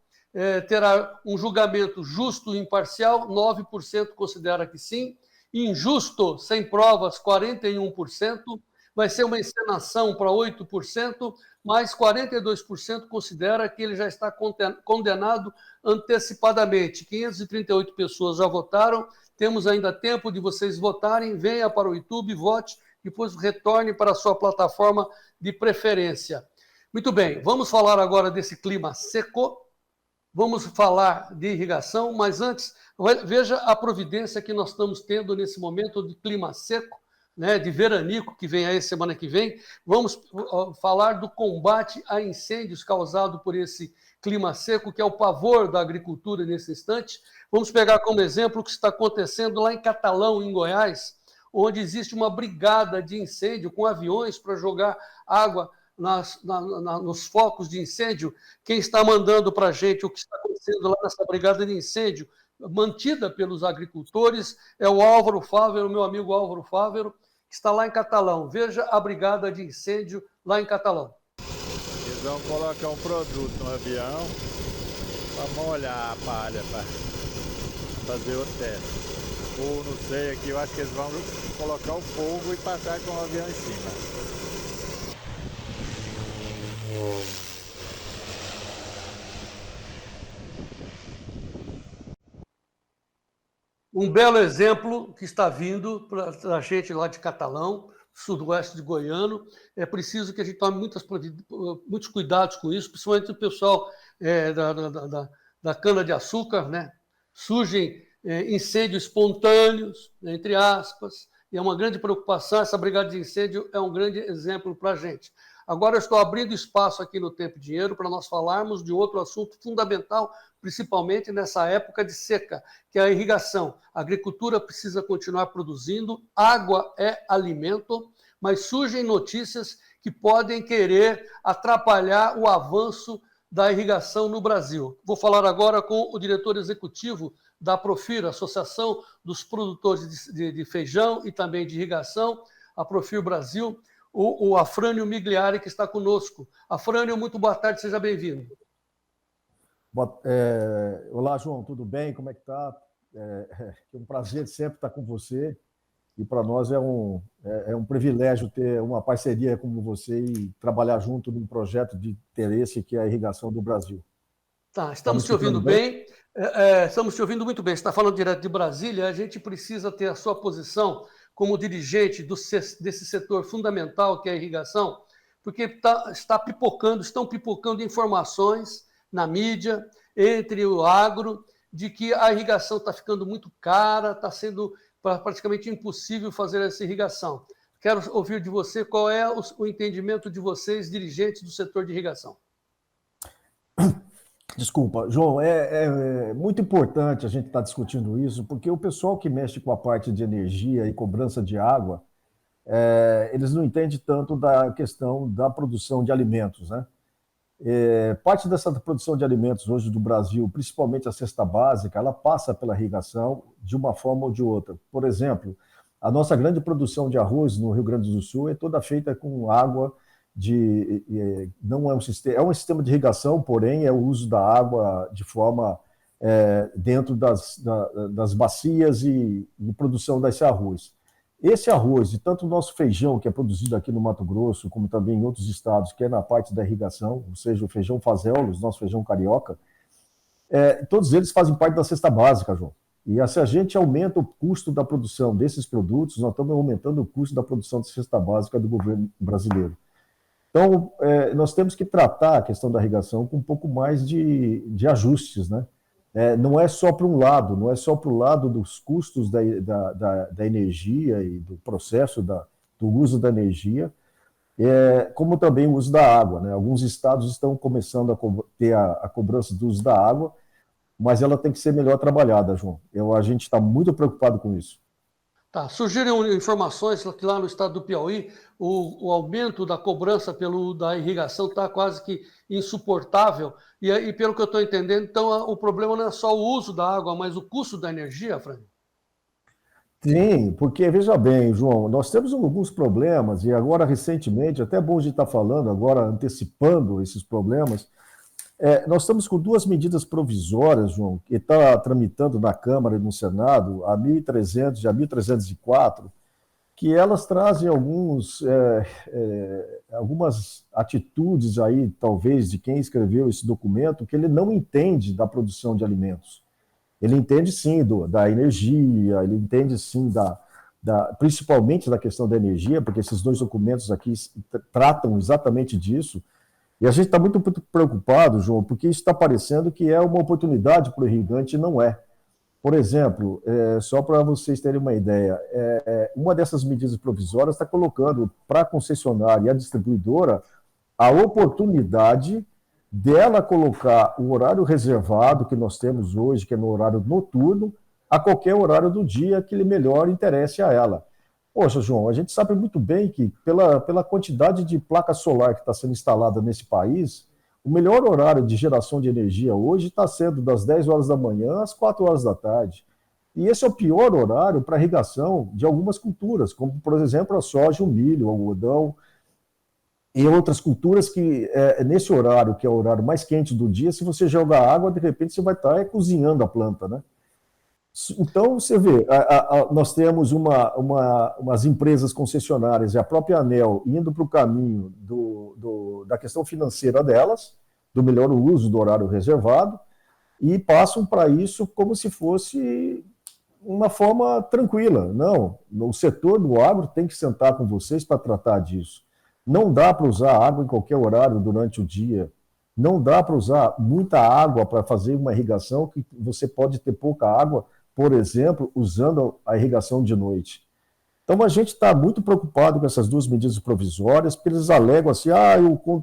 terá um julgamento justo e imparcial, 9% considera que sim. Injusto, sem provas, 41%. Vai ser uma encenação para 8%, mas 42% considera que ele já está condenado antecipadamente. 538 pessoas já votaram, temos ainda tempo de vocês votarem, venha para o YouTube, vote, depois retorne para a sua plataforma de preferência. Muito bem, vamos falar agora desse clima seco, vamos falar de irrigação, mas antes, veja a providência que nós estamos tendo nesse momento de clima seco, né, de veranico, que vem aí semana que vem. Vamos falar do combate a incêndios causado por esse clima seco, que é o pavor da agricultura nesse instante. Vamos pegar como exemplo o que está acontecendo lá em Catalão, em Goiás, onde existe uma brigada de incêndio com aviões para jogar água nos focos de incêndio. Quem está mandando para a gente o que está acontecendo lá nessa brigada de incêndio, mantida pelos agricultores, é o Álvaro Fávero, meu amigo Álvaro Fávero, que está lá em Catalão. Veja a brigada de incêndio lá em Catalão. Eles vão colocar um produto no avião para molhar a palha, para fazer o teste. Ou não sei, aqui eu acho que eles vão colocar o fogo e passar com o avião em cima. Um belo exemplo que está vindo para a gente lá de Catalão, sudoeste de Goiano. É preciso que a gente tome muitos cuidados com isso, principalmente o pessoal da cana-de-açúcar, né? Surgem incêndios espontâneos, entre aspas, e é uma grande preocupação. Essa brigada de incêndio é um grande exemplo para a gente. Agora eu estou abrindo espaço aqui no Tempo e Dinheiro para nós falarmos de outro assunto fundamental, principalmente nessa época de seca, que é a irrigação. A agricultura precisa continuar produzindo, água é alimento, mas surgem notícias que podem querer atrapalhar o avanço da irrigação no Brasil. Vou falar agora com o diretor executivo da Profir, Associação dos Produtores de Feijão e também de Irrigação, a Profir Brasil, o Afrânio Migliari, que está conosco. Afrânio, muito boa tarde, seja bem-vindo. Olá, João, tudo bem? Como é que está? É um prazer sempre estar com você, e para nós é um privilégio ter uma parceria como você e trabalhar junto num projeto de interesse que é a irrigação do Brasil. Tá, estamos te ouvindo bem. Estamos te ouvindo muito bem. Você está falando direto de Brasília, a gente precisa ter a sua posição como dirigente desse setor fundamental que é a irrigação, porque estão pipocando informações na mídia, entre o agro, de que a irrigação está ficando muito cara, está sendo praticamente impossível fazer essa irrigação. Quero ouvir de você qual é o entendimento de vocês, dirigentes do setor de irrigação. Desculpa, João, é muito importante a gente estar discutindo isso, porque o pessoal que mexe com a parte de energia e cobrança de água, eles não entendem tanto da questão da produção de alimentos, né? Parte dessa produção de alimentos hoje do Brasil, principalmente a cesta básica, ela passa pela irrigação de uma forma ou de outra. Por exemplo, a nossa grande produção de arroz no Rio Grande do Sul é toda feita com água não é um sistema de irrigação, porém é o uso da água de forma dentro das bacias e produção desse arroz. Esse arroz, e tanto o nosso feijão, que é produzido aqui no Mato Grosso, como também em outros estados, que é na parte da irrigação, ou seja, o feijão fazelos, nosso feijão carioca, todos eles fazem parte da cesta básica, João. E se a gente aumenta o custo da produção desses produtos, nós estamos aumentando o custo da produção de cesta básica do governo brasileiro. Então, nós temos que tratar a questão da irrigação com um pouco mais de ajustes, né? Não é só para um lado, não é só para o lado dos custos da energia e do processo do uso da energia, como também o uso da água, né? Alguns estados estão começando a ter a cobrança do uso da água, mas ela tem que ser melhor trabalhada, João. A gente está muito preocupado com isso. Tá, surgiram informações que lá no estado do Piauí o aumento da cobrança da irrigação está quase que insuportável. E pelo que eu estou entendendo, então o problema não é só o uso da água, mas o custo da energia, Fran? Sim, porque, veja bem, João, nós temos alguns problemas, e agora recentemente, até é bom a gente estar falando, agora antecipando esses problemas, Nós estamos com duas medidas provisórias, João, que está tramitando na Câmara e no Senado, a 1.300 e a 1.304, que elas trazem algumas atitudes aí, talvez, de quem escreveu esse documento, que ele não entende da produção de alimentos. Ele entende, sim, da energia, ele entende, sim, principalmente da questão da energia, porque esses dois documentos aqui tratam exatamente disso. E a gente está muito preocupado, João, porque isso está parecendo que é uma oportunidade para o irrigante e não é. Por exemplo, só para vocês terem uma ideia, uma dessas medidas provisórias está colocando para a concessionária e a distribuidora a oportunidade dela colocar o horário reservado que nós temos hoje, que é no horário noturno, a qualquer horário do dia que lhe melhor interesse a ela. Poxa, João, a gente sabe muito bem que pela quantidade de placa solar que está sendo instalada nesse país, o melhor horário de geração de energia hoje está sendo das 10 horas da manhã às 4 horas da tarde. E esse é o pior horário para irrigação de algumas culturas, como, por exemplo, a soja, o milho, o algodão e outras culturas que, nesse horário, que é o horário mais quente do dia, se você jogar água, de repente você vai estar cozinhando a planta, né? Então, você vê, nós temos umas empresas concessionárias e a própria ANEEL indo para o caminho da questão financeira delas, do melhor uso do horário reservado, e passam para isso como se fosse uma forma tranquila. Não, o setor do agro tem que sentar com vocês para tratar disso. Não dá para usar água em qualquer horário durante o dia. Não dá para usar muita água para fazer uma irrigação, que você pode ter pouca água, por exemplo, usando a irrigação de noite. Então, a gente está muito preocupado com essas duas medidas provisórias, porque eles alegam assim,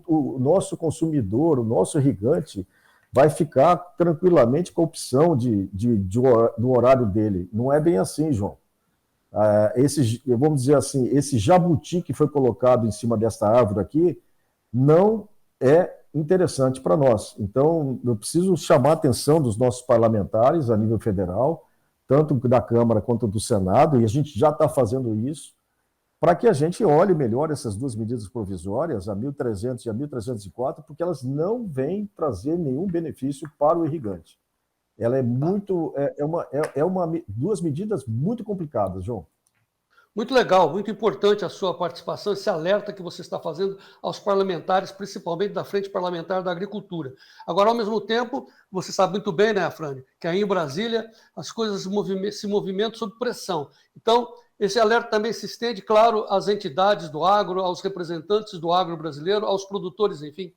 o nosso consumidor, o nosso irrigante, vai ficar tranquilamente com a opção do horário dele. Não é bem assim, João. Vamos dizer assim, esse jabuti que foi colocado em cima desta árvore aqui, não é interessante para nós. Então, eu preciso chamar a atenção dos nossos parlamentares a nível federal, tanto da Câmara quanto do Senado, e a gente já está fazendo isso, para que a gente olhe melhor essas duas medidas provisórias, a 1.300 e a 1.304, porque elas não vêm trazer nenhum benefício para o irrigante. Ela é duas medidas muito complicadas, João. Muito legal, muito importante a sua participação, esse alerta que você está fazendo aos parlamentares, principalmente da Frente Parlamentar da Agricultura. Agora, ao mesmo tempo, você sabe muito bem, né, Afrânio, que aí em Brasília as coisas se movimentam sob pressão. Então, esse alerta também se estende, claro, às entidades do agro, aos representantes do agro brasileiro, aos produtores, enfim.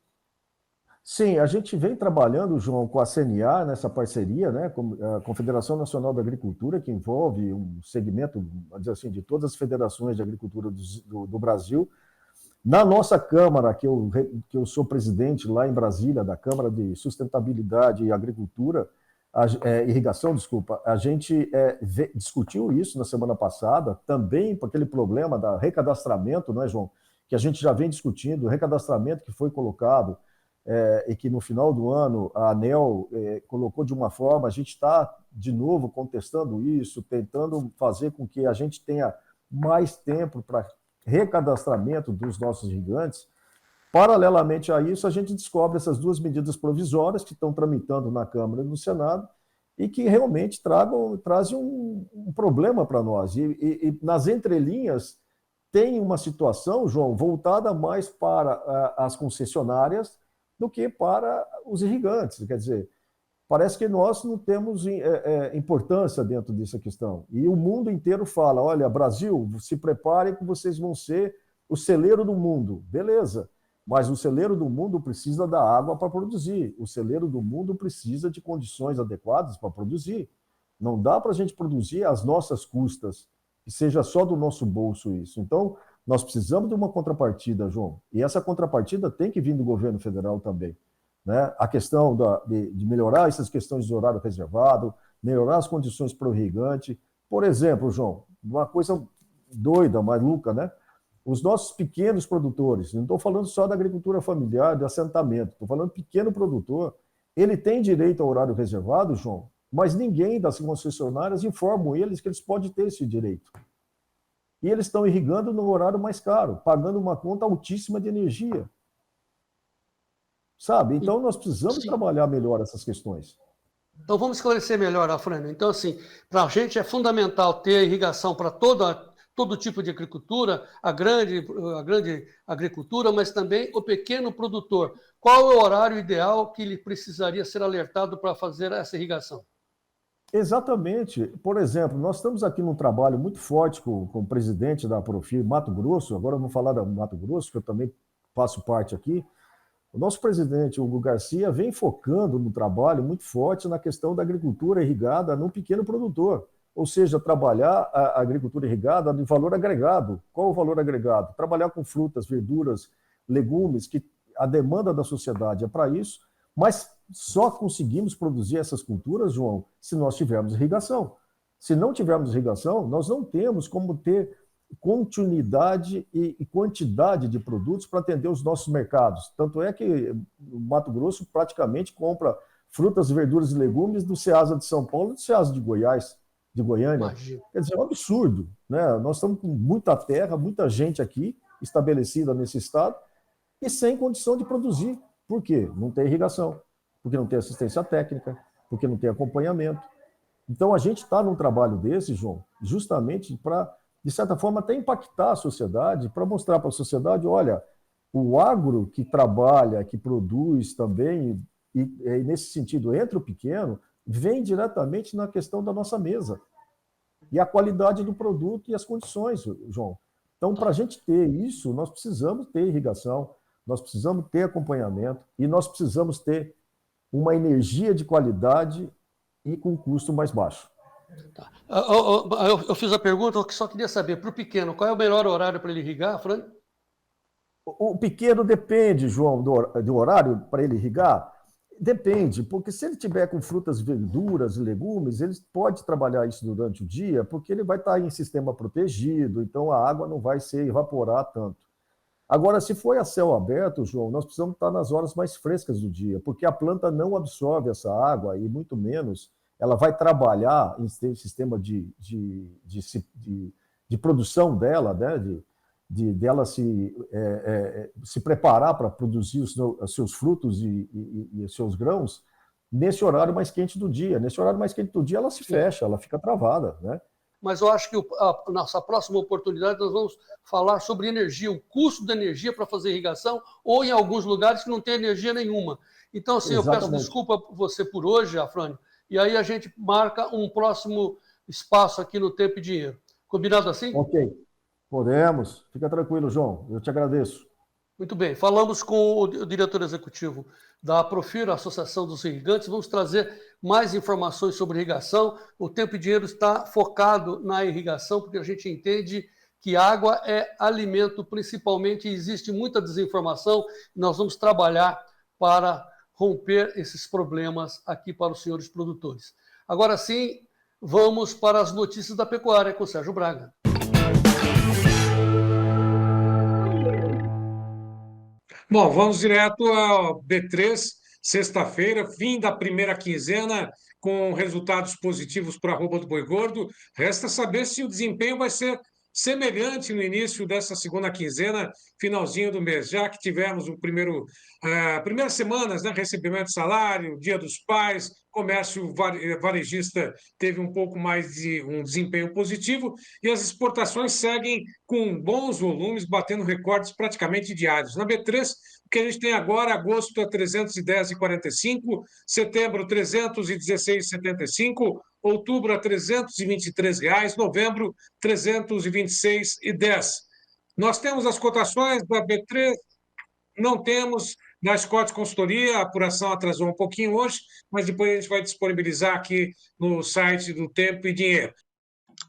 Sim, a gente vem trabalhando, João, com a CNA, nessa parceria, né, com a Confederação Nacional da Agricultura, que envolve um segmento, vamos dizer assim, de todas as federações de agricultura do Brasil. Na nossa Câmara, que eu sou presidente lá em Brasília, da Câmara de Sustentabilidade e Agricultura, Irrigação, desculpa, a gente discutiu isso na semana passada, também por aquele problema da recadastramento, não é, João? Que a gente já vem discutindo, o recadastramento que foi colocado, e que no final do ano a ANEEL colocou de uma forma, a gente está de novo contestando isso, tentando fazer com que a gente tenha mais tempo para recadastramento dos nossos irrigantes. Paralelamente a isso, a gente descobre essas duas medidas provisórias que estão tramitando na Câmara e no Senado e que realmente trazem um problema para nós. E nas entrelinhas tem uma situação, João, voltada mais para as concessionárias do que para os irrigantes. Quer dizer, parece que nós não temos importância dentro dessa questão. E o mundo inteiro fala, olha, Brasil, se prepare que vocês vão ser o celeiro do mundo. Beleza, mas o celeiro do mundo precisa da água para produzir. O celeiro do mundo precisa de condições adequadas para produzir. Não dá para a gente produzir às nossas custas, que seja só do nosso bolso isso. Então, nós precisamos de uma contrapartida, João, e essa contrapartida tem que vir do governo federal também, né? A questão de melhorar essas questões de horário reservado, melhorar as condições para o irrigante. Por exemplo, João, uma coisa doida, maluca, né? Os nossos pequenos produtores, não estou falando só da agricultura familiar, de assentamento, estou falando pequeno produtor, ele tem direito ao horário reservado, João, mas ninguém das concessionárias informa eles que eles podem ter esse direito. E eles estão irrigando no horário mais caro, pagando uma conta altíssima de energia. sabe? Então nós precisamos trabalhar melhor essas questões. Então vamos esclarecer melhor, Afrânio. Então, assim, para a gente é fundamental ter irrigação para todo tipo de agricultura, a grande agricultura, mas também o pequeno produtor. Qual é o horário ideal que ele precisaria ser alertado para fazer essa irrigação? Exatamente. Por exemplo, nós estamos aqui num trabalho muito forte com o presidente da Profir Mato Grosso, agora vamos falar da Mato Grosso, que eu também faço parte aqui. O nosso presidente, Hugo Garcia, vem focando no trabalho muito forte na questão da agricultura irrigada no pequeno produtor, ou seja, trabalhar a agricultura irrigada de valor agregado. Qual o valor agregado? Trabalhar com frutas, verduras, legumes, que a demanda da sociedade é para isso, mas só conseguimos produzir essas culturas, João, se nós tivermos irrigação. Se não tivermos irrigação, nós não temos como ter continuidade e quantidade de produtos para atender os nossos mercados. Tanto é que o Mato Grosso praticamente compra frutas, verduras e legumes do Ceasa de São Paulo e do Ceasa de Goiás, de Goiânia. Imagina. Quer dizer, é um absurdo, né? Nós estamos com muita terra, muita gente aqui estabelecida nesse estado e sem condição de produzir. Por quê? Não tem irrigação, porque não tem assistência técnica, porque não tem acompanhamento. Então a gente está num trabalho desse, João, justamente para, de certa forma, até impactar a sociedade, para mostrar para a sociedade, olha, o agro que trabalha, que produz também, e nesse sentido entra o pequeno, vem diretamente na questão da nossa mesa. E a qualidade do produto e as condições, João. Então, para a gente ter isso, nós precisamos ter irrigação, nós precisamos ter acompanhamento e nós precisamos ter uma energia de qualidade e com custo mais baixo. Tá. Eu fiz a pergunta, eu só queria saber, para o pequeno, qual é o melhor horário para ele irrigar, Fran? O pequeno depende, João, do horário para ele irrigar? Depende, porque se ele tiver com frutas, verduras e legumes, ele pode trabalhar isso durante o dia, porque ele vai estar em sistema protegido, então a água não vai se evaporar tanto. Agora, se for a céu aberto, João, nós precisamos estar nas horas mais frescas do dia, porque a planta não absorve essa água e muito menos ela vai trabalhar em sistema de produção dela, né? Dela se preparar para produzir os seus frutos e seus grãos nesse horário mais quente do dia. Nesse horário mais quente do dia, ela se fecha, ela fica travada, né? Mas eu acho que a nossa próxima oportunidade nós vamos falar sobre energia, o custo da energia para fazer irrigação, ou em alguns lugares que não tem energia nenhuma. Então, assim, exatamente. Eu peço desculpa a você por hoje, Afrânio, e aí a gente marca um próximo espaço aqui no Tempo e Dinheiro. Combinado assim? Ok. Podemos. Fica tranquilo, João. Eu te agradeço. Muito bem. Falamos com o diretor executivo da Profir, a Associação dos Irrigantes. Vamos trazer mais informações sobre irrigação. O Tempo e Dinheiro está focado na irrigação, porque a gente entende que água é alimento, principalmente, e existe muita desinformação. Nós vamos trabalhar para romper esses problemas aqui para os senhores produtores. Agora sim, vamos para as notícias da pecuária com o Sérgio Braga. Bom, vamos direto ao B3, sexta-feira, fim da primeira quinzena, com resultados positivos para a arroba do boi gordo. Resta saber se o desempenho vai ser semelhante no início dessa segunda quinzena, finalzinho do mês, já que tivemos o primeiras semanas, né, recebimento de salário, Dia dos Pais, comércio varejista teve um pouco mais de um desempenho positivo e as exportações seguem com bons volumes, batendo recordes praticamente diários. Na B3, o que a gente tem agora, agosto a 310,45, setembro 316,75, outubro a R$ 323, novembro R$ 326,10. Nós temos as cotações da B3, não temos da Scott Consultoria, a apuração atrasou um pouquinho hoje, mas depois a gente vai disponibilizar aqui no site do Tempo e Dinheiro.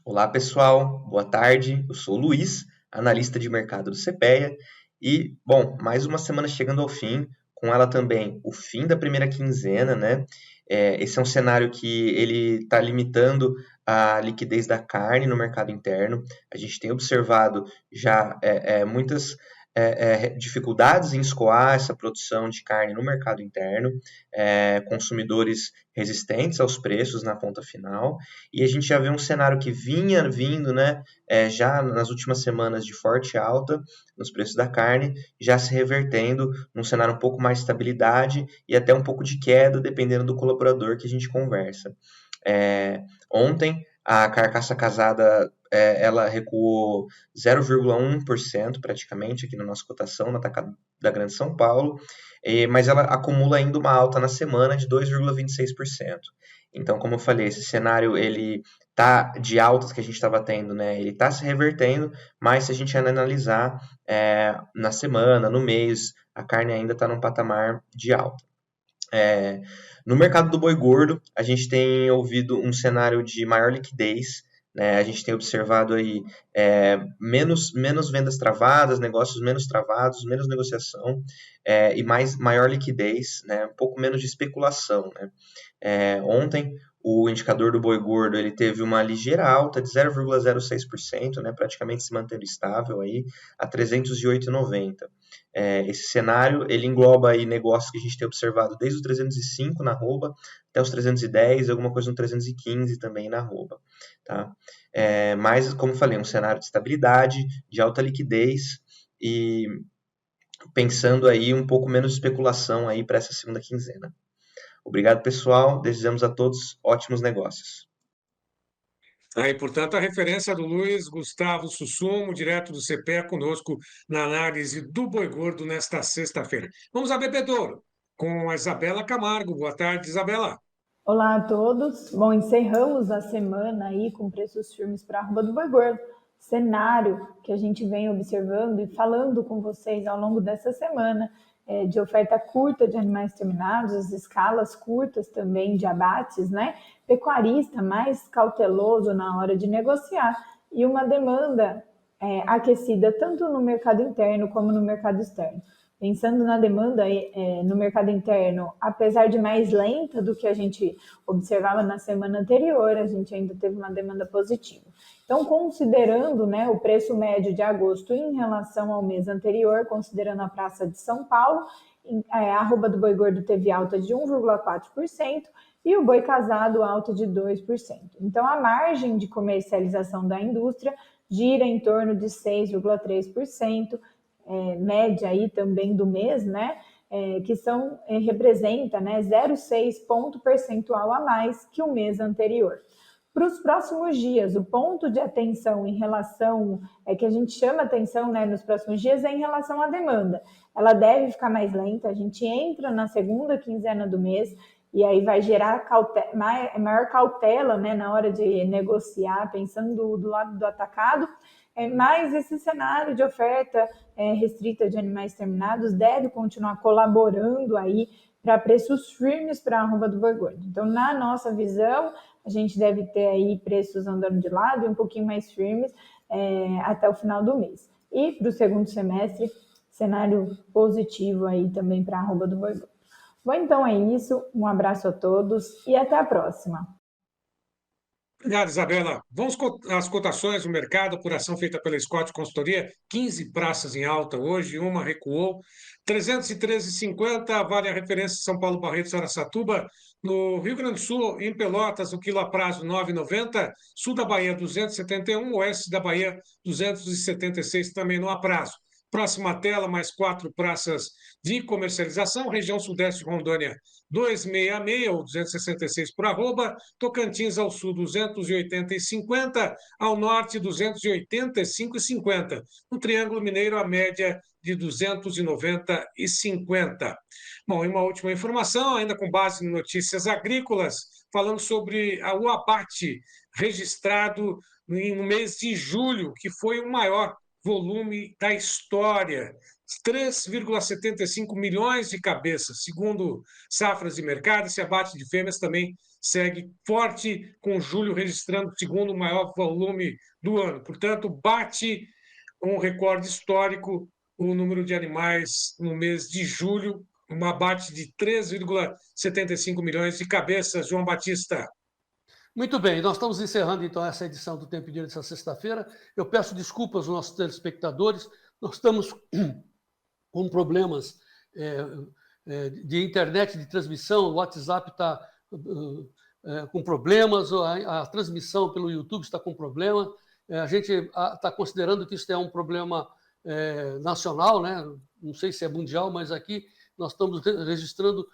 Olá, pessoal. Boa tarde. Eu sou o Luiz, analista de mercado do CPEA. E, bom, mais uma semana chegando ao fim, com ela também o fim da primeira quinzena, né? Esse é um cenário que ele está limitando a liquidez da carne no mercado interno. A gente tem observado já muitas dificuldades em escoar essa produção de carne no mercado interno, consumidores resistentes aos preços na ponta final, e a gente já vê um cenário que vinha vindo, né, já nas últimas semanas de forte alta nos preços da carne, já se revertendo num cenário um pouco mais de estabilidade e até um pouco de queda, dependendo do colaborador que a gente conversa. Ontem, a carcaça casada ela recuou 0,1% praticamente aqui na nossa cotação, na Atacado da Grande São Paulo, mas ela acumula ainda uma alta na semana de 2,26%. Então, como eu falei, esse cenário ele tá de altas que a gente estava tendo, né? Ele está se revertendo, mas se a gente analisar na semana, no mês, a carne ainda está num patamar de alta. No mercado do boi gordo, a gente tem ouvido um cenário de maior liquidez, né? A gente tem observado aí menos vendas travadas, negócios menos travados, menos negociação e maior liquidez, né? Um pouco menos de especulação, né? Ontem, o indicador do boi gordo ele teve uma ligeira alta de 0,06%, né? Praticamente se mantendo estável aí, a 308,90. Esse cenário ele engloba aí negócios que a gente tem observado desde os 305 na arroba até os 310, alguma coisa no 315 também na arroba, tá? Mas, como falei, um cenário de estabilidade, de alta liquidez e pensando aí um pouco menos de especulação aí para essa segunda quinzena. Obrigado, pessoal. Desejamos a todos ótimos negócios. E, portanto, a referência do Luiz Gustavo Sussumo, direto do CPE, conosco na análise do boi gordo nesta sexta-feira. Vamos a Bebedouro, com a Isabela Camargo. Boa tarde, Isabela. Olá a todos. Bom, encerramos a semana aí com preços firmes para a arroba do boi gordo. Cenário que a gente vem observando e falando com vocês ao longo dessa semana de oferta curta de animais terminados, as escalas curtas também de abates, né? Pecuarista mais cauteloso na hora de negociar e uma demanda aquecida tanto no mercado interno como no mercado externo. Pensando na demanda no mercado interno, apesar de mais lenta do que a gente observava na semana anterior, a gente ainda teve uma demanda positiva. Então, considerando, né, o preço médio de agosto em relação ao mês anterior, considerando a Praça de São Paulo, a arroba do boi gordo teve alta de 1,4% e o boi casado alta de 2%. Então, a margem de comercialização da indústria gira em torno de 6,3%, média aí também do mês, né? Que representa, né, 0,6 ponto percentual a mais que o mês anterior. Para os próximos dias, o ponto de atenção em relação, que a gente chama atenção, né, nos próximos dias, é em relação à demanda. Ela deve ficar mais lenta, a gente entra na segunda quinzena do mês e aí vai gerar maior cautela, né, na hora de negociar, pensando do lado do atacado, mas esse cenário de oferta restrita de animais terminados deve continuar colaborando aí para preços firmes para a arroba do boi gordo. Então, na nossa visão, a gente deve ter aí preços andando de lado e um pouquinho mais firmes até o final do mês. E para o segundo semestre, cenário positivo aí também para a arroba do boi gordo. Bom, então é isso. Um abraço a todos e até a próxima. Obrigado, Isabela. Vamos às cotações do mercado, apuração feita pela Scott Consultoria, 15 praças em alta hoje, uma recuou, 313,50, vale a referência São Paulo, Barretos, Araçatuba, no Rio Grande do Sul, em Pelotas, o quilo a prazo 9,90, sul da Bahia 271, oeste da Bahia 276 também no a prazo. Próxima tela, mais 4 praças de comercialização. Região Sudeste Rondônia, 266 ou 266 por arroba. Tocantins ao sul, 280,50. Ao norte, 285,50. No Triângulo Mineiro, a média de 290,50. Bom, e uma última informação, ainda com base em notícias agrícolas, falando sobre o abate registrado no mês de julho, que foi o maior volume da história, 3,75 milhões de cabeças. Segundo Safras e Mercado, esse abate de fêmeas também segue forte, com julho registrando o segundo maior volume do ano. Portanto, bate um recorde histórico o número de animais no mês de julho, um abate de 3,75 milhões de cabeças. João Batista. Muito bem, nós estamos encerrando então essa edição do Tempo e Dinheiro dessa sexta-feira. Eu peço desculpas aos nossos telespectadores, Nós estamos com problemas de internet de transmissão, o WhatsApp está com problemas, a transmissão pelo YouTube está com problema. A gente está considerando que isso é um problema nacional, né? Não sei se é mundial, mas aqui nós estamos registrando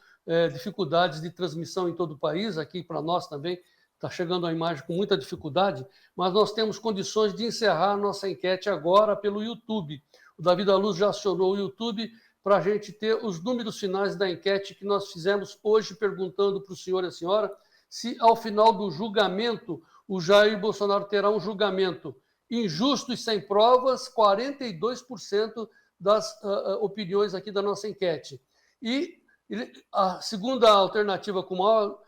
dificuldades de transmissão em todo o país. Aqui para nós também está chegando a imagem com muita dificuldade, mas nós temos condições de encerrar a nossa enquete agora pelo YouTube. O Davi da Luz já acionou o YouTube para a gente ter os números finais da enquete que nós fizemos hoje, perguntando para o senhor e a senhora se, ao final do julgamento, o Jair Bolsonaro terá um julgamento injusto e sem provas. 42% das opiniões aqui da nossa enquete. E a segunda alternativa com maior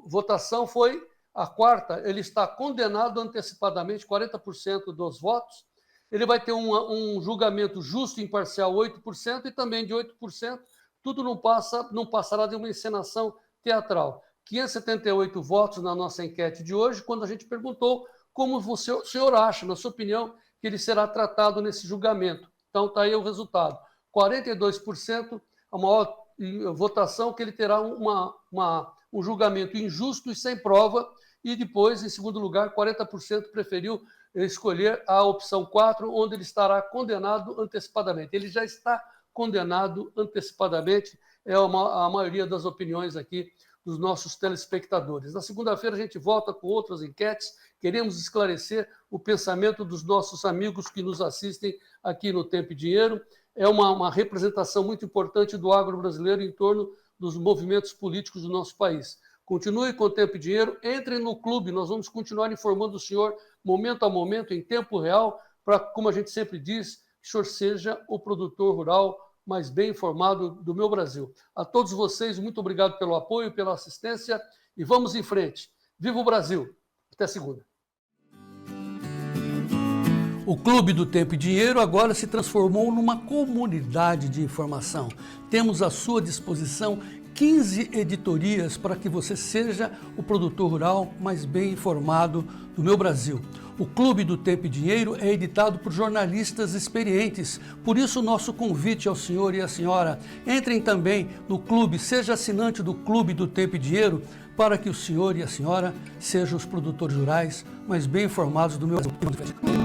votação foi a quarta. Ele está condenado antecipadamente, 40% dos votos. Ele vai ter um julgamento justo e imparcial, 8%, e também de 8%, tudo não passará de uma encenação teatral. 578 votos na nossa enquete de hoje, quando a gente perguntou como o senhor acha, na sua opinião, que ele será tratado nesse julgamento. Então, está aí o resultado. 42%, a maior votação, que ele terá um julgamento injusto e sem prova, e depois, em segundo lugar, 40% preferiu escolher a opção 4, onde ele estará condenado antecipadamente. Ele já está condenado antecipadamente, é a maioria das opiniões aqui dos nossos telespectadores. Na segunda-feira a gente volta com outras enquetes. Queremos esclarecer o pensamento dos nossos amigos que nos assistem aqui no Tempo e Dinheiro. É uma representação muito importante do agro brasileiro em torno dos movimentos políticos do nosso país. Continue com o Tempo e Dinheiro, entre no clube, nós vamos continuar informando o senhor momento a momento, em tempo real, para, como a gente sempre diz, que o senhor seja o produtor rural mais bem informado do meu Brasil. A todos vocês, muito obrigado pelo apoio, pela assistência, e vamos em frente. Viva o Brasil! Até segunda. O Clube do Tempo e Dinheiro agora se transformou numa comunidade de informação. Temos à sua disposição 15 editorias para que você seja o produtor rural mais bem informado do meu Brasil. O Clube do Tempo e Dinheiro é editado por jornalistas experientes, por isso o nosso convite ao senhor e à senhora. Entrem também no clube, seja assinante do Clube do Tempo e Dinheiro, para que o senhor e a senhora sejam os produtores rurais mais bem informados do meu Brasil.